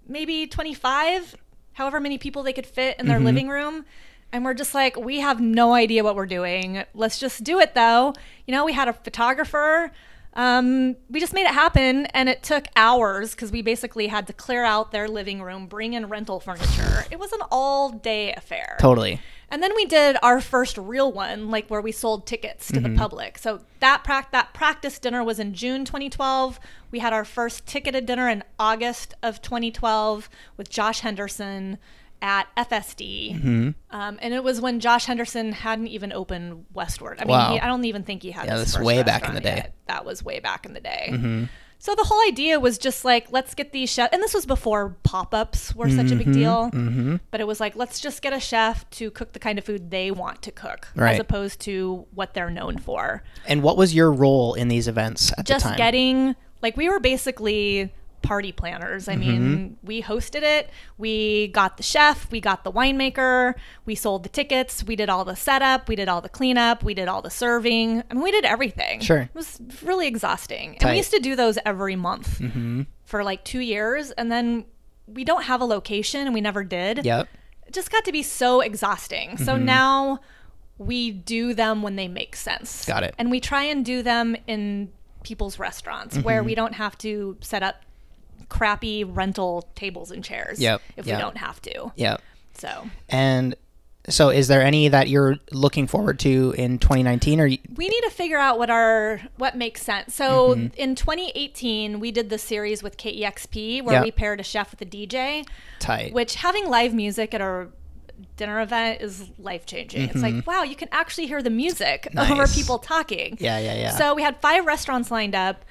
maybe 25, however many people they could fit in their living room. And we're just like, we have no idea what we're doing. Let's just do it, though. You know, we had a photographer. We just made it happen, and it took hours because we basically had to clear out their living room, bring in rental furniture. It was an all-day affair. Totally. And then we did our first real one, like where we sold tickets to the public. So that practice dinner was in June 2012. We had our first ticketed dinner in August of 2012 with Josh Henderson at FSD. And it was when Josh Henderson hadn't even opened Westward. I mean, I don't even think he had his that's first way back in the day. yet. That was way back in the day. So the whole idea was just like, let's get these chefs, and this was before pop-ups were such a big deal, but it was like, let's just get a chef to cook the kind of food they want to cook, as opposed to what they're known for. And what was your role in these events at the time? Just getting, like, we were basically party planners. I mean, we hosted it. We got the chef. We got the winemaker. We sold the tickets. We did all the setup. We did all the cleanup. We did all the serving. I mean, we did everything. Sure. It was really exhausting. And we used to do those every month for like 2 years. And then we don't have a location, and we never did. Yep. It just got to be so exhausting. So now we do them when they make sense. Got it. And we try and do them in people's restaurants where we don't have to set up crappy rental tables and chairs if we don't have to. So is there any that you're looking forward to in 2019, or we need to figure out what makes sense. So in 2018 we did the series with KEXP where we paired a chef with a DJ. Tight. Which, having live music at a dinner event is life-changing. It's like, wow, you can actually hear the music over people talking. So we had 5 restaurants lined up.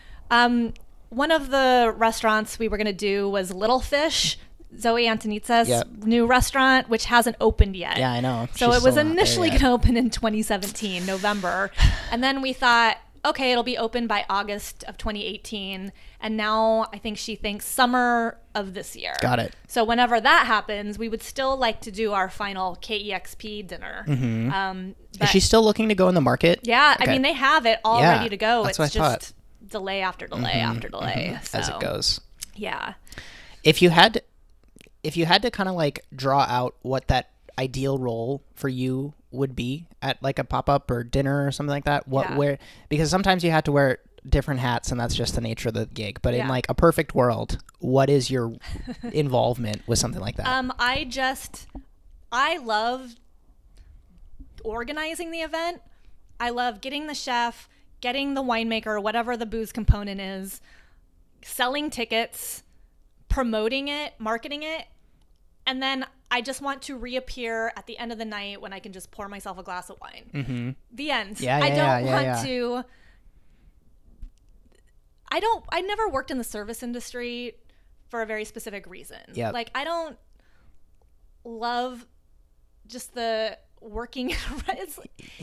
One of the restaurants we were going to do was Little Fish, Zoe Antonitsa's new restaurant, which hasn't opened yet. Yeah, I know. So it was initially going to open in 2017, November. And then we thought, okay, it'll be open by August of 2018. And now I think she thinks summer of this year. Got it. So whenever that happens, we would still like to do our final KEXP dinner. Is she still looking to go in the market? Yeah. Okay. I mean, they have it all ready to go. That's what I thought. Delay after delay after delay. So, as it goes. Yeah. If you had to kind of like draw out what that ideal role for you would be at like a pop-up or dinner or something like that, because sometimes you have to wear different hats and that's just the nature of the gig, but in like a perfect world, what is your involvement with something like that? I love organizing the event. I love getting the chef, getting the winemaker, whatever the booze component is, selling tickets, promoting it, marketing it, and then I just want to reappear at the end of the night when I can just pour myself a glass of wine. The end. I never worked in the service industry for a very specific reason. Like, I don't love just the working.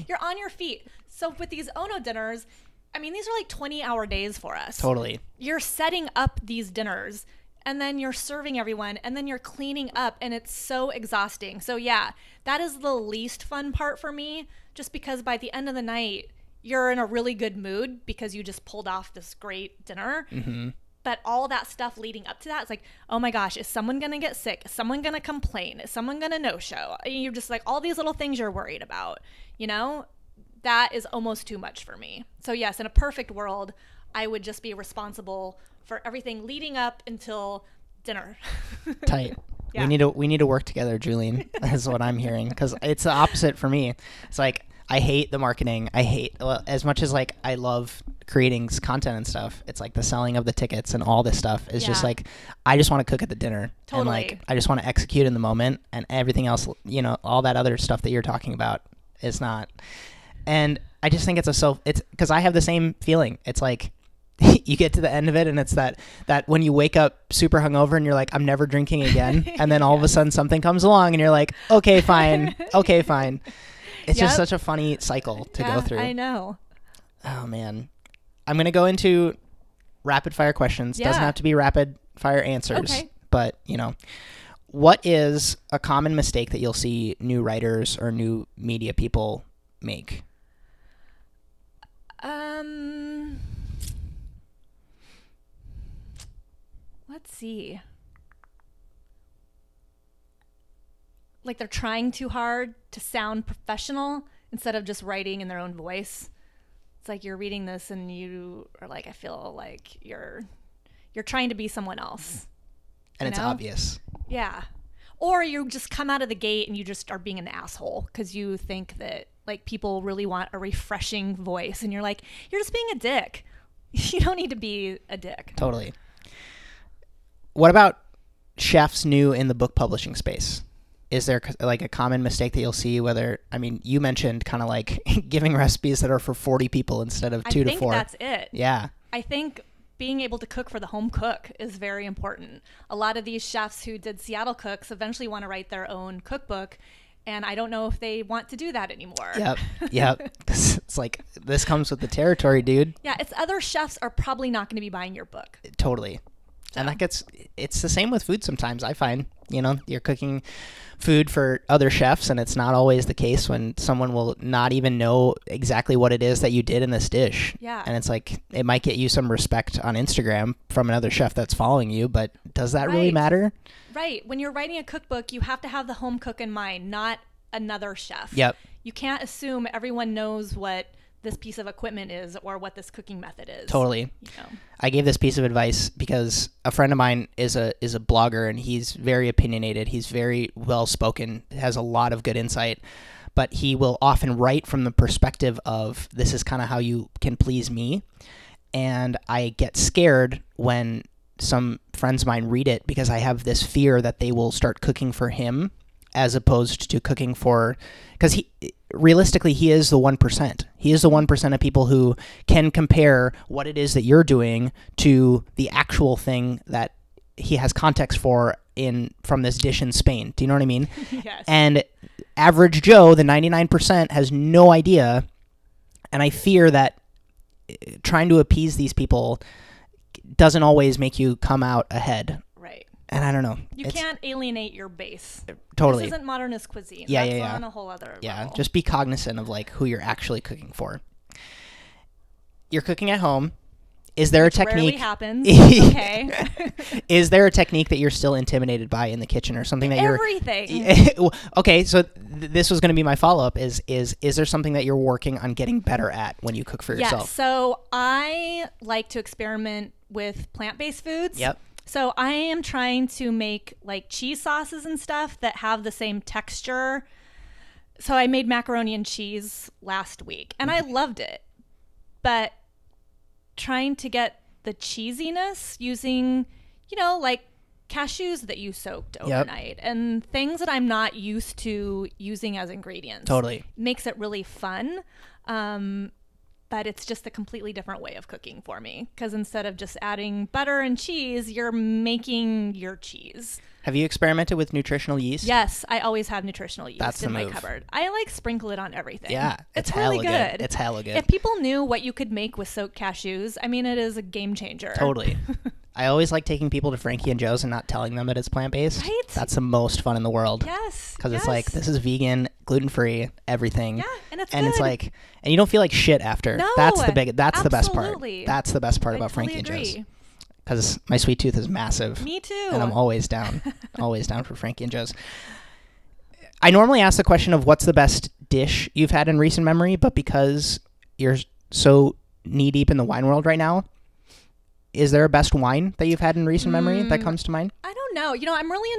You're on your feet. So with these Ono dinners, I mean, these are like 20-hour days for us. Totally. You're setting up these dinners, and then you're serving everyone, and then you're cleaning up, and it's so exhausting. So yeah, that is the least fun part for me, just because by the end of the night, you're in a really good mood because you just pulled off this great dinner. But all that stuff leading up to that, it's like, oh my gosh, is someone going to get sick? Is someone going to complain? Is someone going to no-show? You're just like, all these little things you're worried about, you know? That is almost too much for me. So yes, in a perfect world, I would just be responsible for everything leading up until dinner. Tight. Yeah. We need to work together, Julien. Is what I'm hearing, because it's the opposite for me. It's like, I hate the marketing. As much as like I love creating content and stuff, it's like the selling of the tickets and all this stuff is just like, I just want to cook at the dinner. Totally. And like, I just want to execute in the moment, and everything else, you know, all that other stuff that you're talking about is not. And I just think it's because I have the same feeling. It's like, you get to the end of it and it's that when you wake up super hungover and you're like, I'm never drinking again. And then all of a sudden something comes along and you're like, okay, fine. Okay, fine. It's just such a funny cycle to go through. I know. Oh man. I'm going to go into rapid fire questions. Doesn't have to be rapid fire answers, but you know, what is a common mistake that you'll see new writers or new media people make? Let's see. Like, they're trying too hard to sound professional instead of just writing in their own voice. It's like you're reading this and you are like, I feel like you're trying to be someone else. And it's obvious. Yeah. Or you just come out of the gate and you just are being an asshole because you think that like people really want a refreshing voice, and you're like, you're just being a dick. You don't need to be a dick. Totally. What about chefs new in the book publishing space? Is there like a common mistake that you'll see? You mentioned kind of like giving recipes that are for 40 people instead of 2 to 4. I think that's it. Yeah. I think being able to cook for the home cook is very important. A lot of these chefs who did Seattle Cooks eventually want to write their own cookbook, and I don't know if they want to do that anymore. Yep. It's like, this comes with the territory, dude. Yeah, it's other chefs are probably not going to be buying your book. Totally. And it's the same with food sometimes, I find. You know, you're cooking food for other chefs, and it's not always the case when someone will not even know exactly what it is that you did in this dish. Yeah. And it's like, it might get you some respect on Instagram from another chef that's following you, but does that really matter? Right. When you're writing a cookbook, you have to have the home cook in mind, not another chef. Yep. You can't assume everyone knows what this piece of equipment is or what this cooking method is. Totally. You know. I gave this piece of advice because a friend of mine is a blogger, and he's very opinionated. He's very well spoken, has a lot of good insight, but he will often write from the perspective of, this is kind of how you can please me. And I get scared when some friends of mine read it, because I have this fear that they will start cooking for him as opposed to cooking for, because realistically, he is the 1%. He is the 1% of people who can compare what it is that you're doing to the actual thing that he has context for from this dish in Spain. Do you know what I mean? Yes. And average Joe, the 99%, has no idea. And I fear that trying to appease these people doesn't always make you come out ahead. Right. And I don't know. You can't alienate your base. Totally. This isn't modernist cuisine. Yeah, That's yeah. on a whole other level. Just be cognizant of like who you're actually cooking for. You're cooking at home. Is there a technique? Rarely happens. Okay. Is there a technique that you're still intimidated by in the kitchen, or something that Everything. Okay, so this was going to be my follow-up. Is there something that you're working on getting better at when you cook for yourself? Yes. So I like to experiment with plant-based foods. Yep. So I am trying to make like cheese sauces and stuff that have the same texture. So I made macaroni and cheese last week, and I loved it. But trying to get the cheesiness using, like cashews that you soaked overnight and things that I'm not used to using as ingredients. Totally. Makes it really fun. But it's just a completely different way of cooking for me, because instead of just adding butter and cheese, you're making your cheese. Have you experimented with nutritional yeast? Yes, I always have nutritional yeast That's in the my move. cupboard. I like sprinkle it on everything. Yeah, it's really good. It's hella good. If people knew what you could make with soaked cashews, I mean, it is a game changer. Totally. I always like taking people to Frankie and Joe's and not telling them that it's plant-based. Right? That's the most fun in the world. Yes. Because it's like, this is vegan, gluten-free, everything. Yeah, and it's and good. it's like, and you don't feel like shit after. No, That's the best part. absolutely. That's the best part I about totally Frankie and agree. Joe's. Because my sweet tooth is massive. Me too. And I'm always down. Always down for Frankie and Joe's. I normally ask the question of what's the best dish you've had in recent memory, but because you're so knee-deep in the wine world right now, is there a best wine that you've had in recent memory that comes to mind? I don't know. I'm really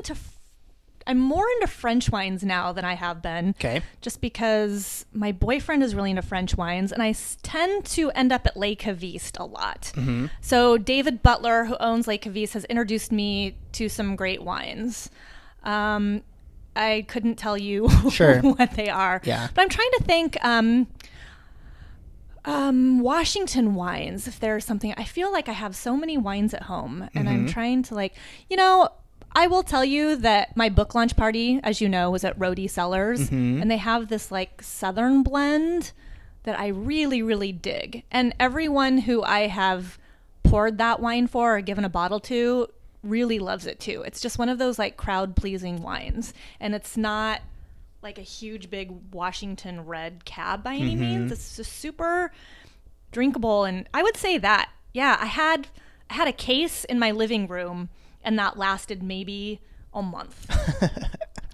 I'm more into French wines now than I have been. Okay. Just because my boyfriend is really into French wines, and I tend to end up at Les Cavistes a lot. Mm-hmm. So David Butler, who owns Les Cavistes, has introduced me to some great wines. I couldn't tell you Sure. what they are. Yeah. But I'm trying to think Washington wines, if there's something. I feel like I have so many wines at home, and I'm trying to I will tell you that my book launch party, as you know, was at Roadie Cellars, and they have this like Southern blend that I really, really dig. And everyone who I have poured that wine for or given a bottle to really loves it too. It's just one of those like crowd pleasing wines, and it's not like a huge big Washington red cab by any means. It's just super drinkable, and I would say that I had a case in my living room, and that lasted maybe a month.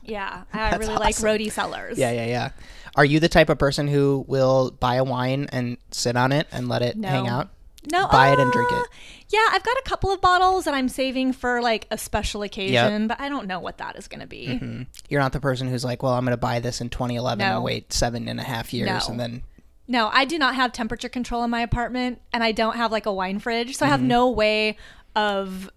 Yeah, I really like Roadie Cellars. Yeah. Are you the type of person who will buy a wine and sit on it and let it hang out? No, buy it and drink it. Yeah, I've got a couple of bottles that I'm saving for like a special occasion, but I don't know what that is going to be. You're not the person who's like, well, I'm going to buy this in 2011 and wait 7.5 years and then. No, I do not have temperature control in my apartment, and I don't have like a wine fridge, so I have no way of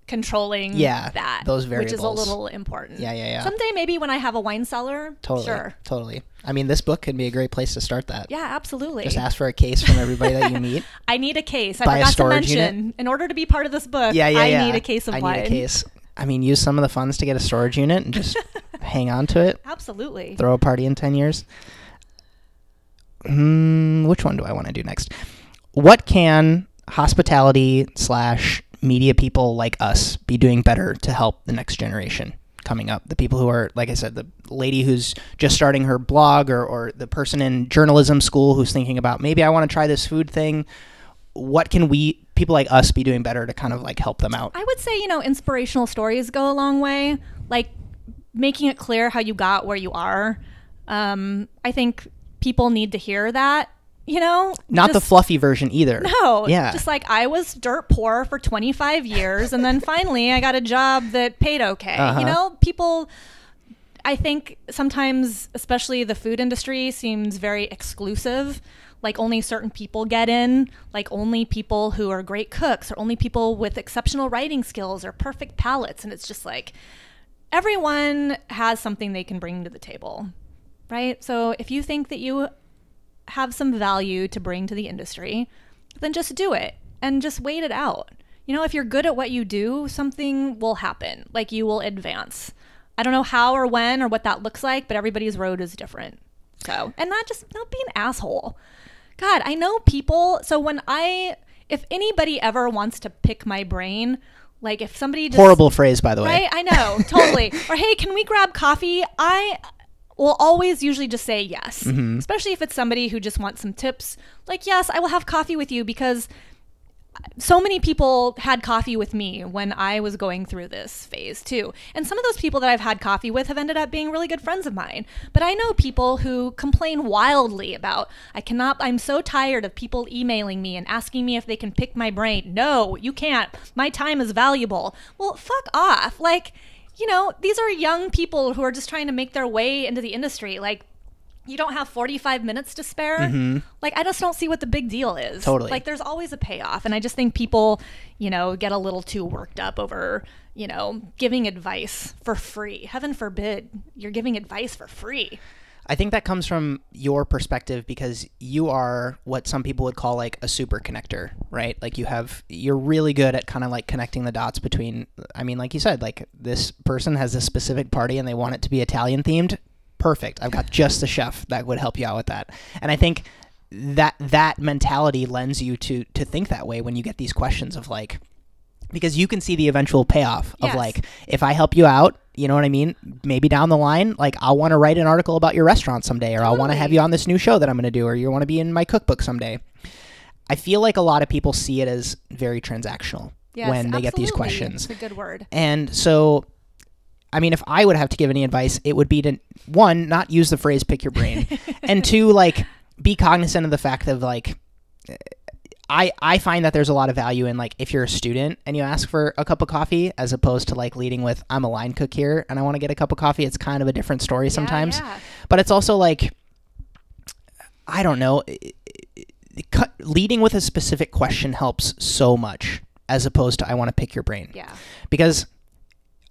controlling that. Those variables. Which is a little important. Yeah. Someday maybe when I have a wine cellar, sure. Totally. I mean, this book can be a great place to start that. Yeah, absolutely. Just ask for a case from everybody that you meet. I need a case. I forgot to mention, in order to be part of this book, I need a case of wine. I need a case. I mean, use some of the funds to get a storage unit and just hang on to it. Absolutely. Throw a party in 10 years. Which one do I want to do next? What can hospitality/media people like us be doing better to help the next generation coming up? The people who are, like I said, the lady who's just starting her blog, or the person in journalism school who's thinking about, maybe I want to try this food thing. What can people like us be doing better to kind of like help them out? I would say, inspirational stories go a long way. Like making it clear how you got where you are. I think people need to hear that, Not the fluffy version either. No. Yeah. Just like I was dirt poor for 25 years and then finally I got a job that paid okay. People, I think sometimes, especially the food industry, seems very exclusive. Like only certain people get in, like only people who are great cooks or only people with exceptional writing skills or perfect palates. And it's just like everyone has something they can bring to the table. Right? So if you think that you have some value to bring to the industry, then just do it and just wait it out. If you're good at what you do, something will happen. Like you will advance. I don't know how or when or what that looks like, but everybody's road is different. So, and not be an asshole. God, I know people. So if anybody ever wants to pick my brain, like if somebody just... Horrible phrase, by the way. Right? I know, totally. Or, hey, can we grab coffee? I will always usually just say yes, especially if it's somebody who just wants some tips. Like, yes, I will have coffee with you because so many people had coffee with me when I was going through this phase too. And some of those people that I've had coffee with have ended up being really good friends of mine. But I know people who complain wildly about, I'm so tired of people emailing me and asking me if they can pick my brain. No, you can't. My time is valuable. Well, fuck off. Like, these are young people who are just trying to make their way into the industry. Like, you don't have 45 minutes to spare. Like, I just don't see what the big deal is. Totally. Like, there's always a payoff. And I just think people, get a little too worked up over, giving advice for free. Heaven forbid you're giving advice for free. I think that comes from your perspective because you are what some people would call like a super connector, right? Like you're really good at kind of like connecting the dots between, I mean, like you said, like this person has this specific party and they want it to be Italian themed. Perfect. I've got just the chef that would help you out with that. And I think that mentality lends you to think that way when you get these questions of like, because you can see the eventual payoff of like, if I help you out, you know what I mean? Maybe down the line, like I'll want to write an article about your restaurant someday, or I'll want to have you on this new show that I'm going to do, or you want to be in my cookbook someday. I feel like a lot of people see it as very transactional when they get these questions. That's a good word. And so, I mean, if I would have to give any advice, it would be to, one, not use the phrase pick your brain, and two, like be cognizant of the fact of like, I find that there's a lot of value in like if you're a student and you ask for a cup of coffee as opposed to like leading with I'm a line cook here and I want to get a cup of coffee. It's kind of a different story sometimes. But it's also like, I don't know, leading with a specific question helps so much as opposed to I want to pick your brain. Yeah. Because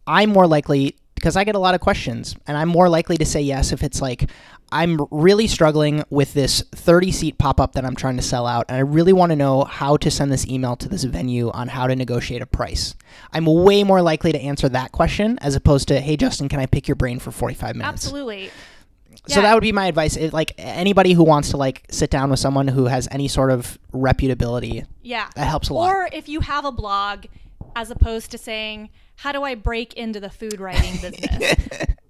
I'm more likely, because I get a lot of questions and I'm more likely to say yes if it's like, I'm really struggling with this 30-seat pop-up that I'm trying to sell out, and I really want to know how to send this email to this venue on how to negotiate a price. I'm way more likely to answer that question as opposed to, hey, Justin, can I pick your brain for 45 minutes? Absolutely. So that would be my advice. Like anybody who wants to like sit down with someone who has any sort of reputability, that helps a lot. Or if you have a blog, as opposed to saying, how do I break into the food writing business?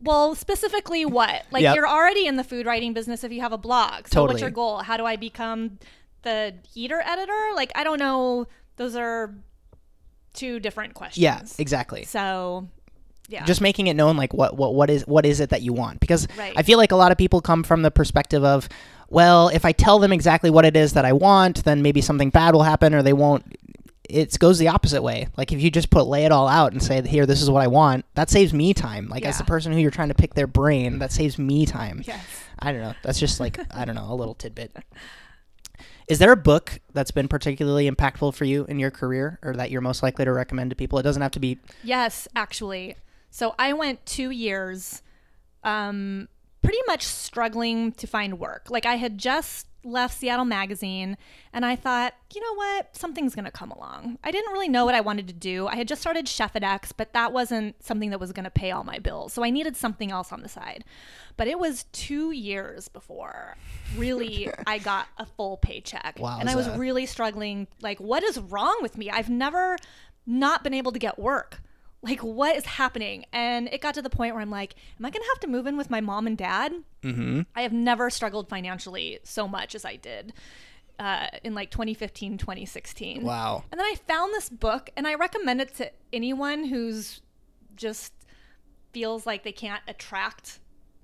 Well, specifically what? Like you're already in the food writing business if you have a blog. So what's your goal? How do I become the eater editor? Like, I don't know. Those are two different questions. Yeah, exactly. So just making it known like what is it that you want? Because I feel like a lot of people come from the perspective of, well, if I tell them exactly what it is that I want, then maybe something bad will happen or they won't. It goes the opposite way. Like if you just lay it all out and say, here, this is what I want, that saves me time. Like as the person who you're trying to pick their brain, that saves me time. Yes. I don't know. That's just like, I don't know, a little tidbit. Is there a book that's been particularly impactful for you in your career, or that you're most likely to recommend to people? It doesn't have to be. Yes, actually. So I went 2 years pretty much struggling to find work. Like, I had just left Seattle Magazine, and I thought, you know what, something's going to come along. I didn't really know what I wanted to do. I had just started Chef Addicts, but that wasn't something that was going to pay all my bills. So I needed something else on the side. But it was 2 years before really I got a full paycheck. Wow. And I was really struggling. Like, what is wrong with me? I've never not been able to get work. Like, what is happening? And it got to the point where I'm like, am I going to have to move in with my mom and dad? Mm-hmm. I have never struggled financially so much as I did in like 2015, 2016. Wow. And then I found this book, and I recommend it to anyone who's just feels like they can't attract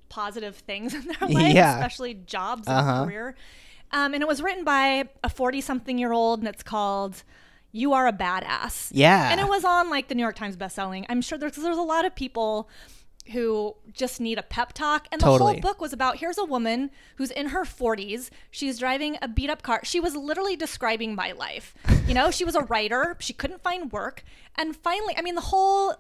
positive things in their life, especially jobs and career. And it was written by a 40-something-year-old, and it's called You Are a Badass. Yeah. And it was on like the New York Times bestselling. I'm sure there's a lot of people who just need a pep talk. And the whole book was about, here's a woman who's in her 40s. She's driving a beat up car. She was literally describing my life. You know, she was a writer. She couldn't find work. And finally, I mean, the whole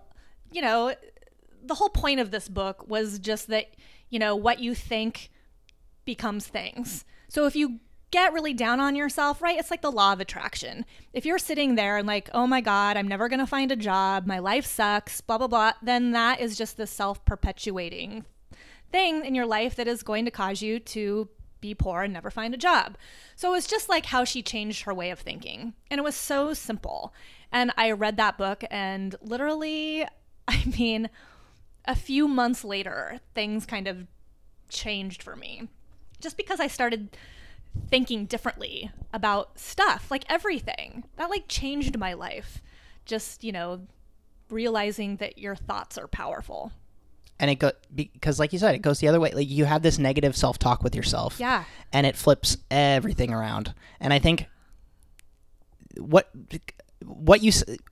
point of this book was just that, you know, what you think becomes things. So if you get really down on yourself, right? It's like the law of attraction. If you're sitting there and like, oh my God, I'm never going to find a job, my life sucks, blah, blah, blah, then that is just the self-perpetuating thing in your life that is going to cause you to be poor and never find a job. So it was just like how she changed her way of thinking. And it was so simple. And I read that book, and literally, I mean, a few months later, things kind of changed for me. Just because I started thinking differently about stuff, like everything that like changed my life. Just, you know, realizing that your thoughts are powerful. And because like you said, it goes the other way. Like, you have this negative self-talk with yourself. Yeah. And it flips everything around. And I think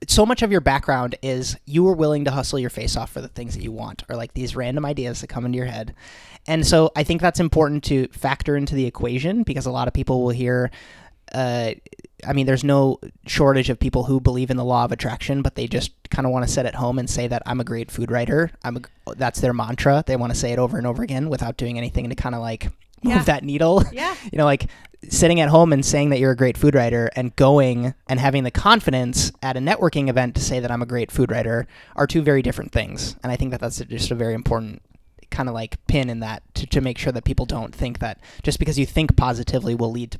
so much of your background is you were willing to hustle your face off for the things that you want, or like these random ideas that come into your head. And so I think that's important to factor into the equation, because a lot of people will hear, I mean, there's no shortage of people who believe in the law of attraction, but they just kind of want to sit at home and say that I'm a great food writer. That's their mantra. They want to say it over and over again without doing anything to kind of like move that needle. Yeah. You know, like sitting at home and saying that you're a great food writer and going and having the confidence at a networking event to say that I'm a great food writer are two very different things. And I think that that's just a very important kind of like pin in that to make sure that people don't think that just because you think positively will lead to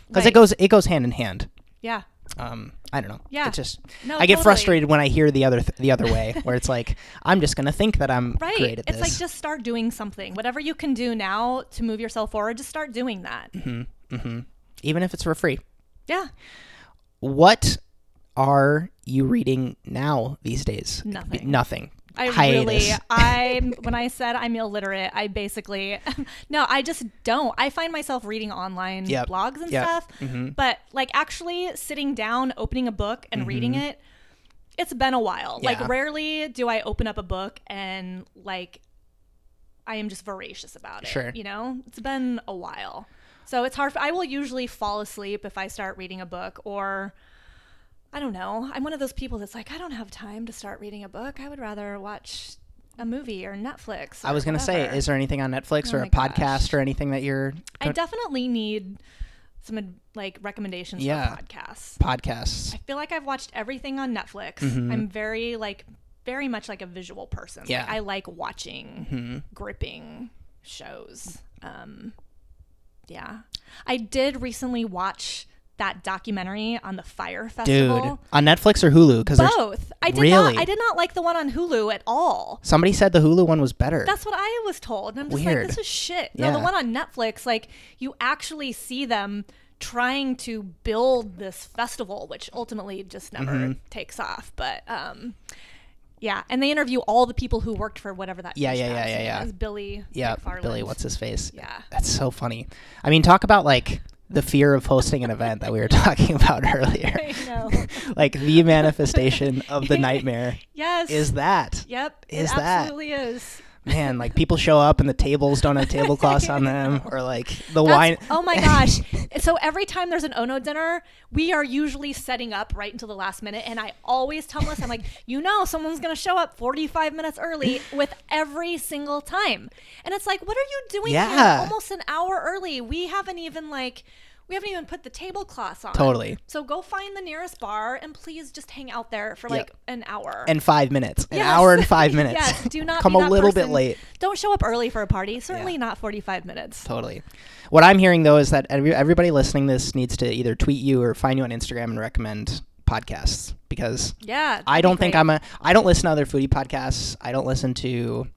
because it goes hand in hand. Yeah. I don't know. Yeah. It's just No, I get totally. frustrated when I hear the other way, where it's like, I'm just gonna think that I'm great at this. It's like, just start doing something. Whatever you can do now to move yourself forward, just start doing that. Mm-hmm. Mm-hmm. Even if it's for free. Yeah. What are you reading now these days? Nothing. Hiatus. When I said I'm illiterate, I basically, no, I just don't. I find myself reading online blogs and stuff, but like actually sitting down, opening a book and reading it, it's been a while. Yeah. Like, rarely do I open up a book and like, I am just voracious about it. Sure. You know, it's been a while. So it's hard. I will usually fall asleep if I start reading a book, or I don't know. I'm one of those people that's like, I don't have time to start reading a book. I would rather watch a movie or Netflix. I was going to say, is there anything on Netflix or a podcast or anything that you're... I definitely need some like recommendations for podcasts. Podcasts. I feel like I've watched everything on Netflix. I'm very much like a visual person. Yeah. Like, I like watching gripping shows. Yeah. I did recently watch that documentary on the Fire Festival. Dude, on Netflix or Hulu? Both. I did not like the one on Hulu at all. Somebody said the Hulu one was better. That's what I was told. And I'm just Weird. like, this is shit. No, the one on Netflix, like, you actually see them trying to build this festival, which ultimately just never takes off. But yeah, and they interview all the people who worked for whatever that Yeah. It was Billy McFarland. Billy, what's his face? Yeah. That's so funny. I mean, talk about like the fear of hosting an event that we were talking about earlier. I know. Like, the manifestation of the nightmare. Yes. Is that. Yep. Is it that. absolutely is. Man, like people show up and the tables don't have tablecloths on them, or like the wine. Oh my gosh. So every time there's an Ono dinner, we are usually setting up right until the last minute. And I always tell Melissa, I'm like, someone's going to show up 45 minutes early with every single time. And it's like, what are you doing here almost an hour early? We haven't even put the tablecloths on. Totally. So go find the nearest bar and please just hang out there for like an hour. And 5 minutes. An hour and 5 minutes. Yes. Do not come be a that little person. bit late. Don't show up early for a party. Certainly not 45 minutes. Totally. What I'm hearing though is that everybody listening to this needs to either tweet you or find you on Instagram and recommend podcasts, because I don't listen to other foodie podcasts. I don't listen to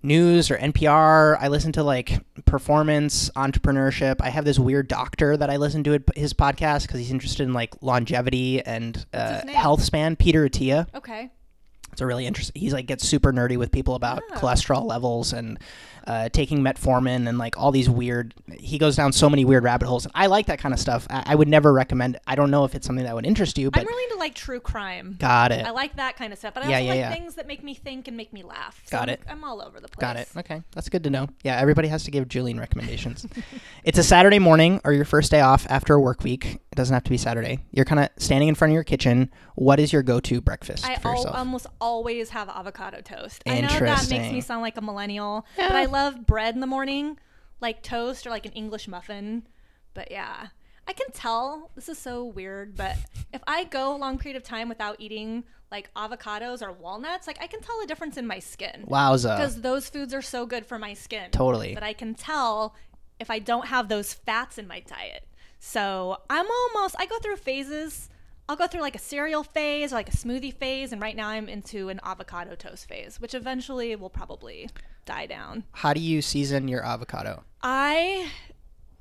news or NPR. I listen to like performance, entrepreneurship. I have this weird doctor that I listen to his podcast because he's interested in like longevity and health span. Peter Attia. Okay. It's a really interesting. He's like gets super nerdy with people about cholesterol levels and taking metformin and like all these weird. He goes down so many weird rabbit holes, and I like that kind of stuff. I would never recommend. I don't know if it's something that would interest you, but I'm really into like true crime. Got it. I like that kind of stuff, but I also like things that make me think and make me laugh. So Got it. I'm all over the place. Got it. Okay, that's good to know. Yeah, everybody has to give Julien recommendations. It's a Saturday morning or your first day off after a work week. It doesn't have to be Saturday. You're kind of standing in front of your kitchen. What is your go-to breakfast for yourself? I almost always have avocado toast. Interesting. I know that makes me sound like a millennial, but I love bread in the morning, like toast or like an English muffin. But yeah, I can tell, this is so weird, but if I go a long period of time without eating like avocados or walnuts, like I can tell a difference in my skin. Wowza. Because those foods are so good for my skin. Totally. But I can tell if I don't have those fats in my diet. So I go through phases. I'll go through like a cereal phase or like a smoothie phase, and right now I'm into an avocado toast phase, which eventually will probably die down. How do you season your avocado? I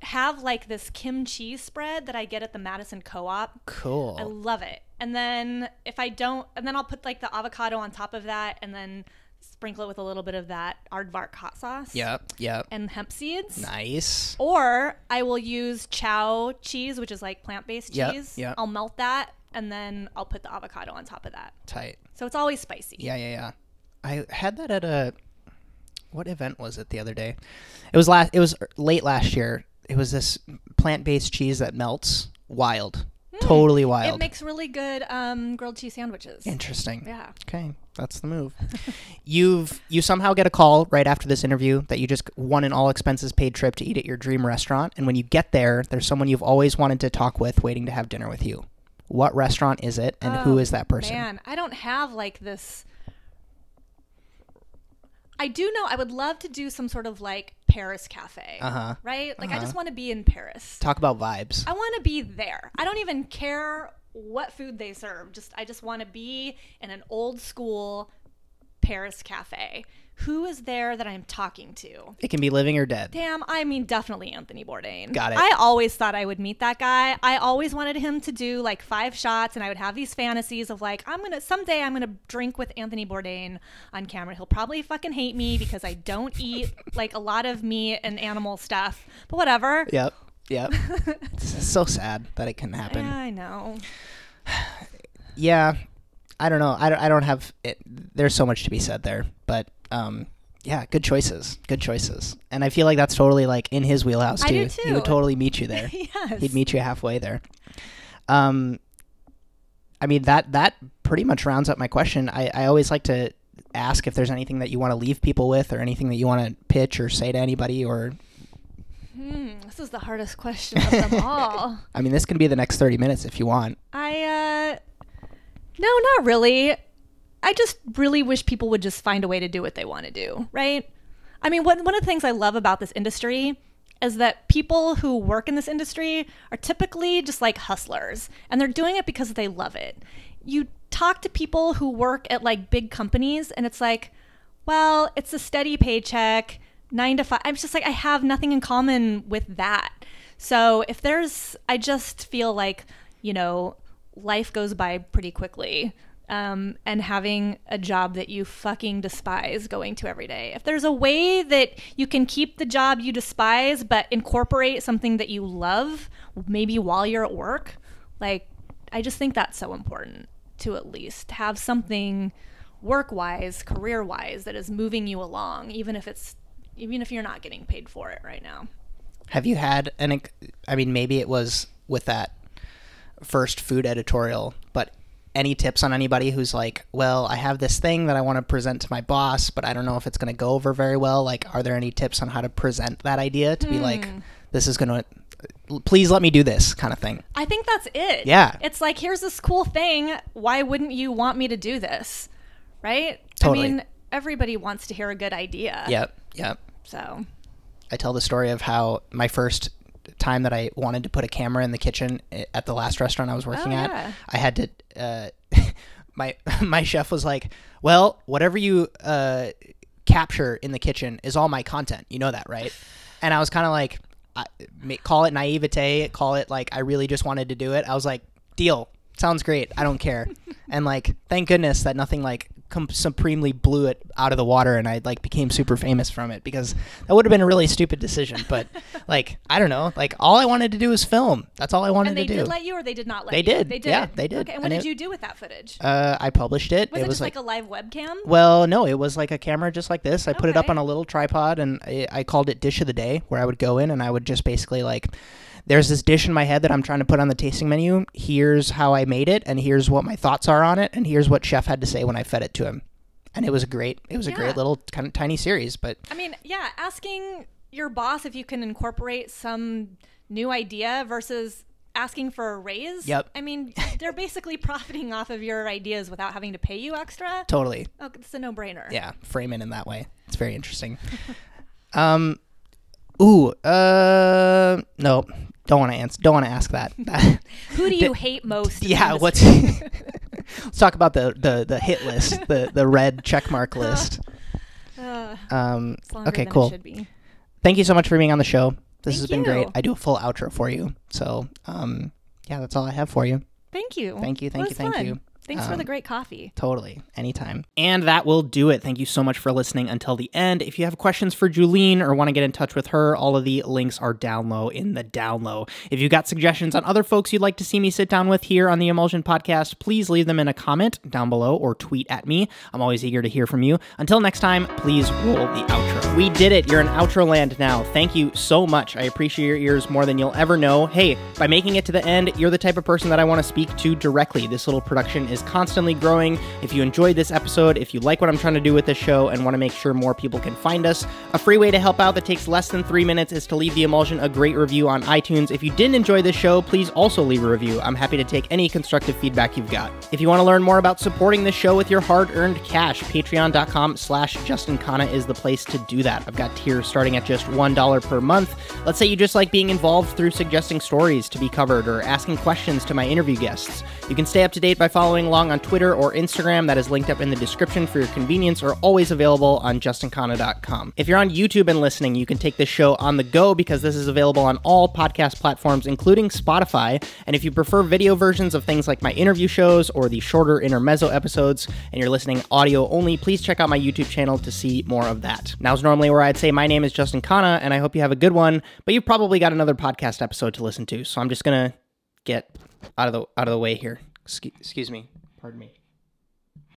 have like this kimchi spread that I get at the Madison Co-op. Cool. I love it. And then I'll put like the avocado on top of that, and then sprinkle it with a little bit of that aardvark hot sauce. Yep. And hemp seeds. Nice. Or I will use chow cheese, which is like plant-based cheese. Yep. I'll melt that, and then I'll put the avocado on top of that. Tight. So it's always spicy. Yeah. I had that at what event was it the other day? It was late last year. It was this plant-based cheese that melts. Wild. Totally wild. It makes really good grilled cheese sandwiches. Interesting. Yeah. Okay, that's the move. You somehow get a call right after this interview that you just won an all expenses paid trip to eat at your dream restaurant, and when you get there, there's someone you've always wanted to talk with waiting to have dinner with you. What restaurant is it, and who is that person? Man, I don't have like this. I do know I would love to do some sort of like Paris cafe, right? Like I just want to be in Paris. Talk about vibes. I want to be there. I don't even care what food they serve. I just want to be in an old school Paris cafe. Who is there that I'm talking to? It can be living or dead. Damn, I mean, definitely Anthony Bourdain. Got it. I always thought I would meet that guy. I always wanted him to do like 5 shots, and I would have these fantasies of like, someday I'm gonna drink with Anthony Bourdain on camera. He'll probably fucking hate me because I don't eat like a lot of meat and animal stuff, but whatever. Yep. It's so sad that it can happen. Yeah, I know. Yeah. I don't know. I don't have it. There's so much to be said there, but yeah, good choices. And I feel like that's totally like in his wheelhouse too. I do too. He would totally meet you there. Yes. He'd meet you halfway there. I mean, that pretty much rounds up my question. I always like to ask if there's anything that you want to leave people with, or anything that you want to pitch or say to anybody, or this is the hardest question of them all. I mean, this can be the next 30 minutes if you want. No, not really. I just really wish people would just find a way to do what they want to do, right? I mean, one of the things I love about this industry is that people who work in this industry are typically just like hustlers, and they're doing it because they love it. You talk to people who work at like big companies, and it's like, well, it's a steady paycheck, 9 to 5. I'm just like, I have nothing in common with that. So I just feel like, life goes by pretty quickly. And having a job that you fucking despise going to every day. If there's a way that you can keep the job you despise but incorporate something that you love, maybe while you're at work, like, I just think that's so important to at least have something work-wise, career-wise, that is moving you along, even if you're not getting paid for it right now. Have you had maybe it was with that first food editorial, but any tips on anybody who's like, well, I have this thing that I want to present to my boss, but I don't know if it's going to go over very well. Like, are there any tips on how to present that idea to be like, this is going to, please let me do this kind of thing? I think that's it. Yeah. It's like, here's this cool thing. Why wouldn't you want me to do this? Right? Totally. I mean, everybody wants to hear a good idea. Yep. So I tell the story of how my first time that I wanted to put a camera in the kitchen at the last restaurant I was working at, I had to, my chef was like, well, whatever you capture in the kitchen is all my content. You know that, right? And I was kind of like, call it naivete, call it like, I really just wanted to do it. I was like, deal. Sounds great. I don't care. And like, thank goodness that nothing like supremely blew it out of the water and I like became super famous from it, because that would have been a really stupid decision. But like, I don't know, like all I wanted to do was film. That's all I wanted to do. And they did let you, or they did not let you? They did. Yeah, they did. Okay, and what did you do with that footage? I published it. Was it just like a live webcam? Well, no, it was like a camera just like this. I put it up on a little tripod and I called it Dish of the Day, where I would go in and I would just basically like, there's this dish in my head that I'm trying to put on the tasting menu. Here's how I made it, and here's what my thoughts are on it, and here's what chef had to say when I fed it to him. And it was a great little kind of tiny series. But I mean, yeah, asking your boss if you can incorporate some new idea versus asking for a raise. Yep. I mean, they're basically profiting off of your ideas without having to pay you extra. Totally. Oh, it's a no-brainer. Yeah, frame it in that way. It's very interesting. No, don't want to answer. Don't want to ask that. Who do you hate most? Yeah, let's talk about the hit list, the red checkmark list. Okay, cool. It should be. Thank you so much for being on the show. This has been you. great. I do a full outro for you. So, yeah, that's all I have for you. Thank you. Thank you. Thank you. Thanks for the great coffee. Totally. Anytime. And that will do it. Thank you so much for listening until the end. If you have questions for Julien or want to get in touch with her, all of the links are down low in the down low. If you've got suggestions on other folks you'd like to see me sit down with here on the Emulsion Podcast, please leave them in a comment down below or tweet at me. I'm always eager to hear from you. Until next time, please roll the outro. We did it. You're in outro land now. Thank you so much. I appreciate your ears more than you'll ever know. Hey, by making it to the end, you're the type of person that I want to speak to directly. This little production is constantly growing. If you enjoyed this episode, if you like what I'm trying to do with this show and want to make sure more people can find us, a free way to help out that takes less than 3 minutes is to leave the Emulsion a great review on iTunes. If you didn't enjoy this show, please also leave a review. I'm happy to take any constructive feedback you've got. If you want to learn more about supporting this show with your hard-earned cash, patreon.com/Justin Khanna is the place to do that. I've got tiers starting at just $1 per month. Let's say you just like being involved through suggesting stories to be covered or asking questions to my interview guests. You can stay up to date by following along on Twitter or Instagram. That is linked up in the description for your convenience, or always available on justinkhanna.com. If you're on YouTube and listening, you can take this show on the go because this is available on all podcast platforms, including Spotify. And if you prefer video versions of things like my interview shows or the shorter intermezzo episodes, and you're listening audio only, please check out my YouTube channel to see more of that. Now's normally where I'd say my name is Justin Khanna, and I hope you have a good one, but you've probably got another podcast episode to listen to, so I'm just gonna get out of the way here. Excuse me. Pardon me.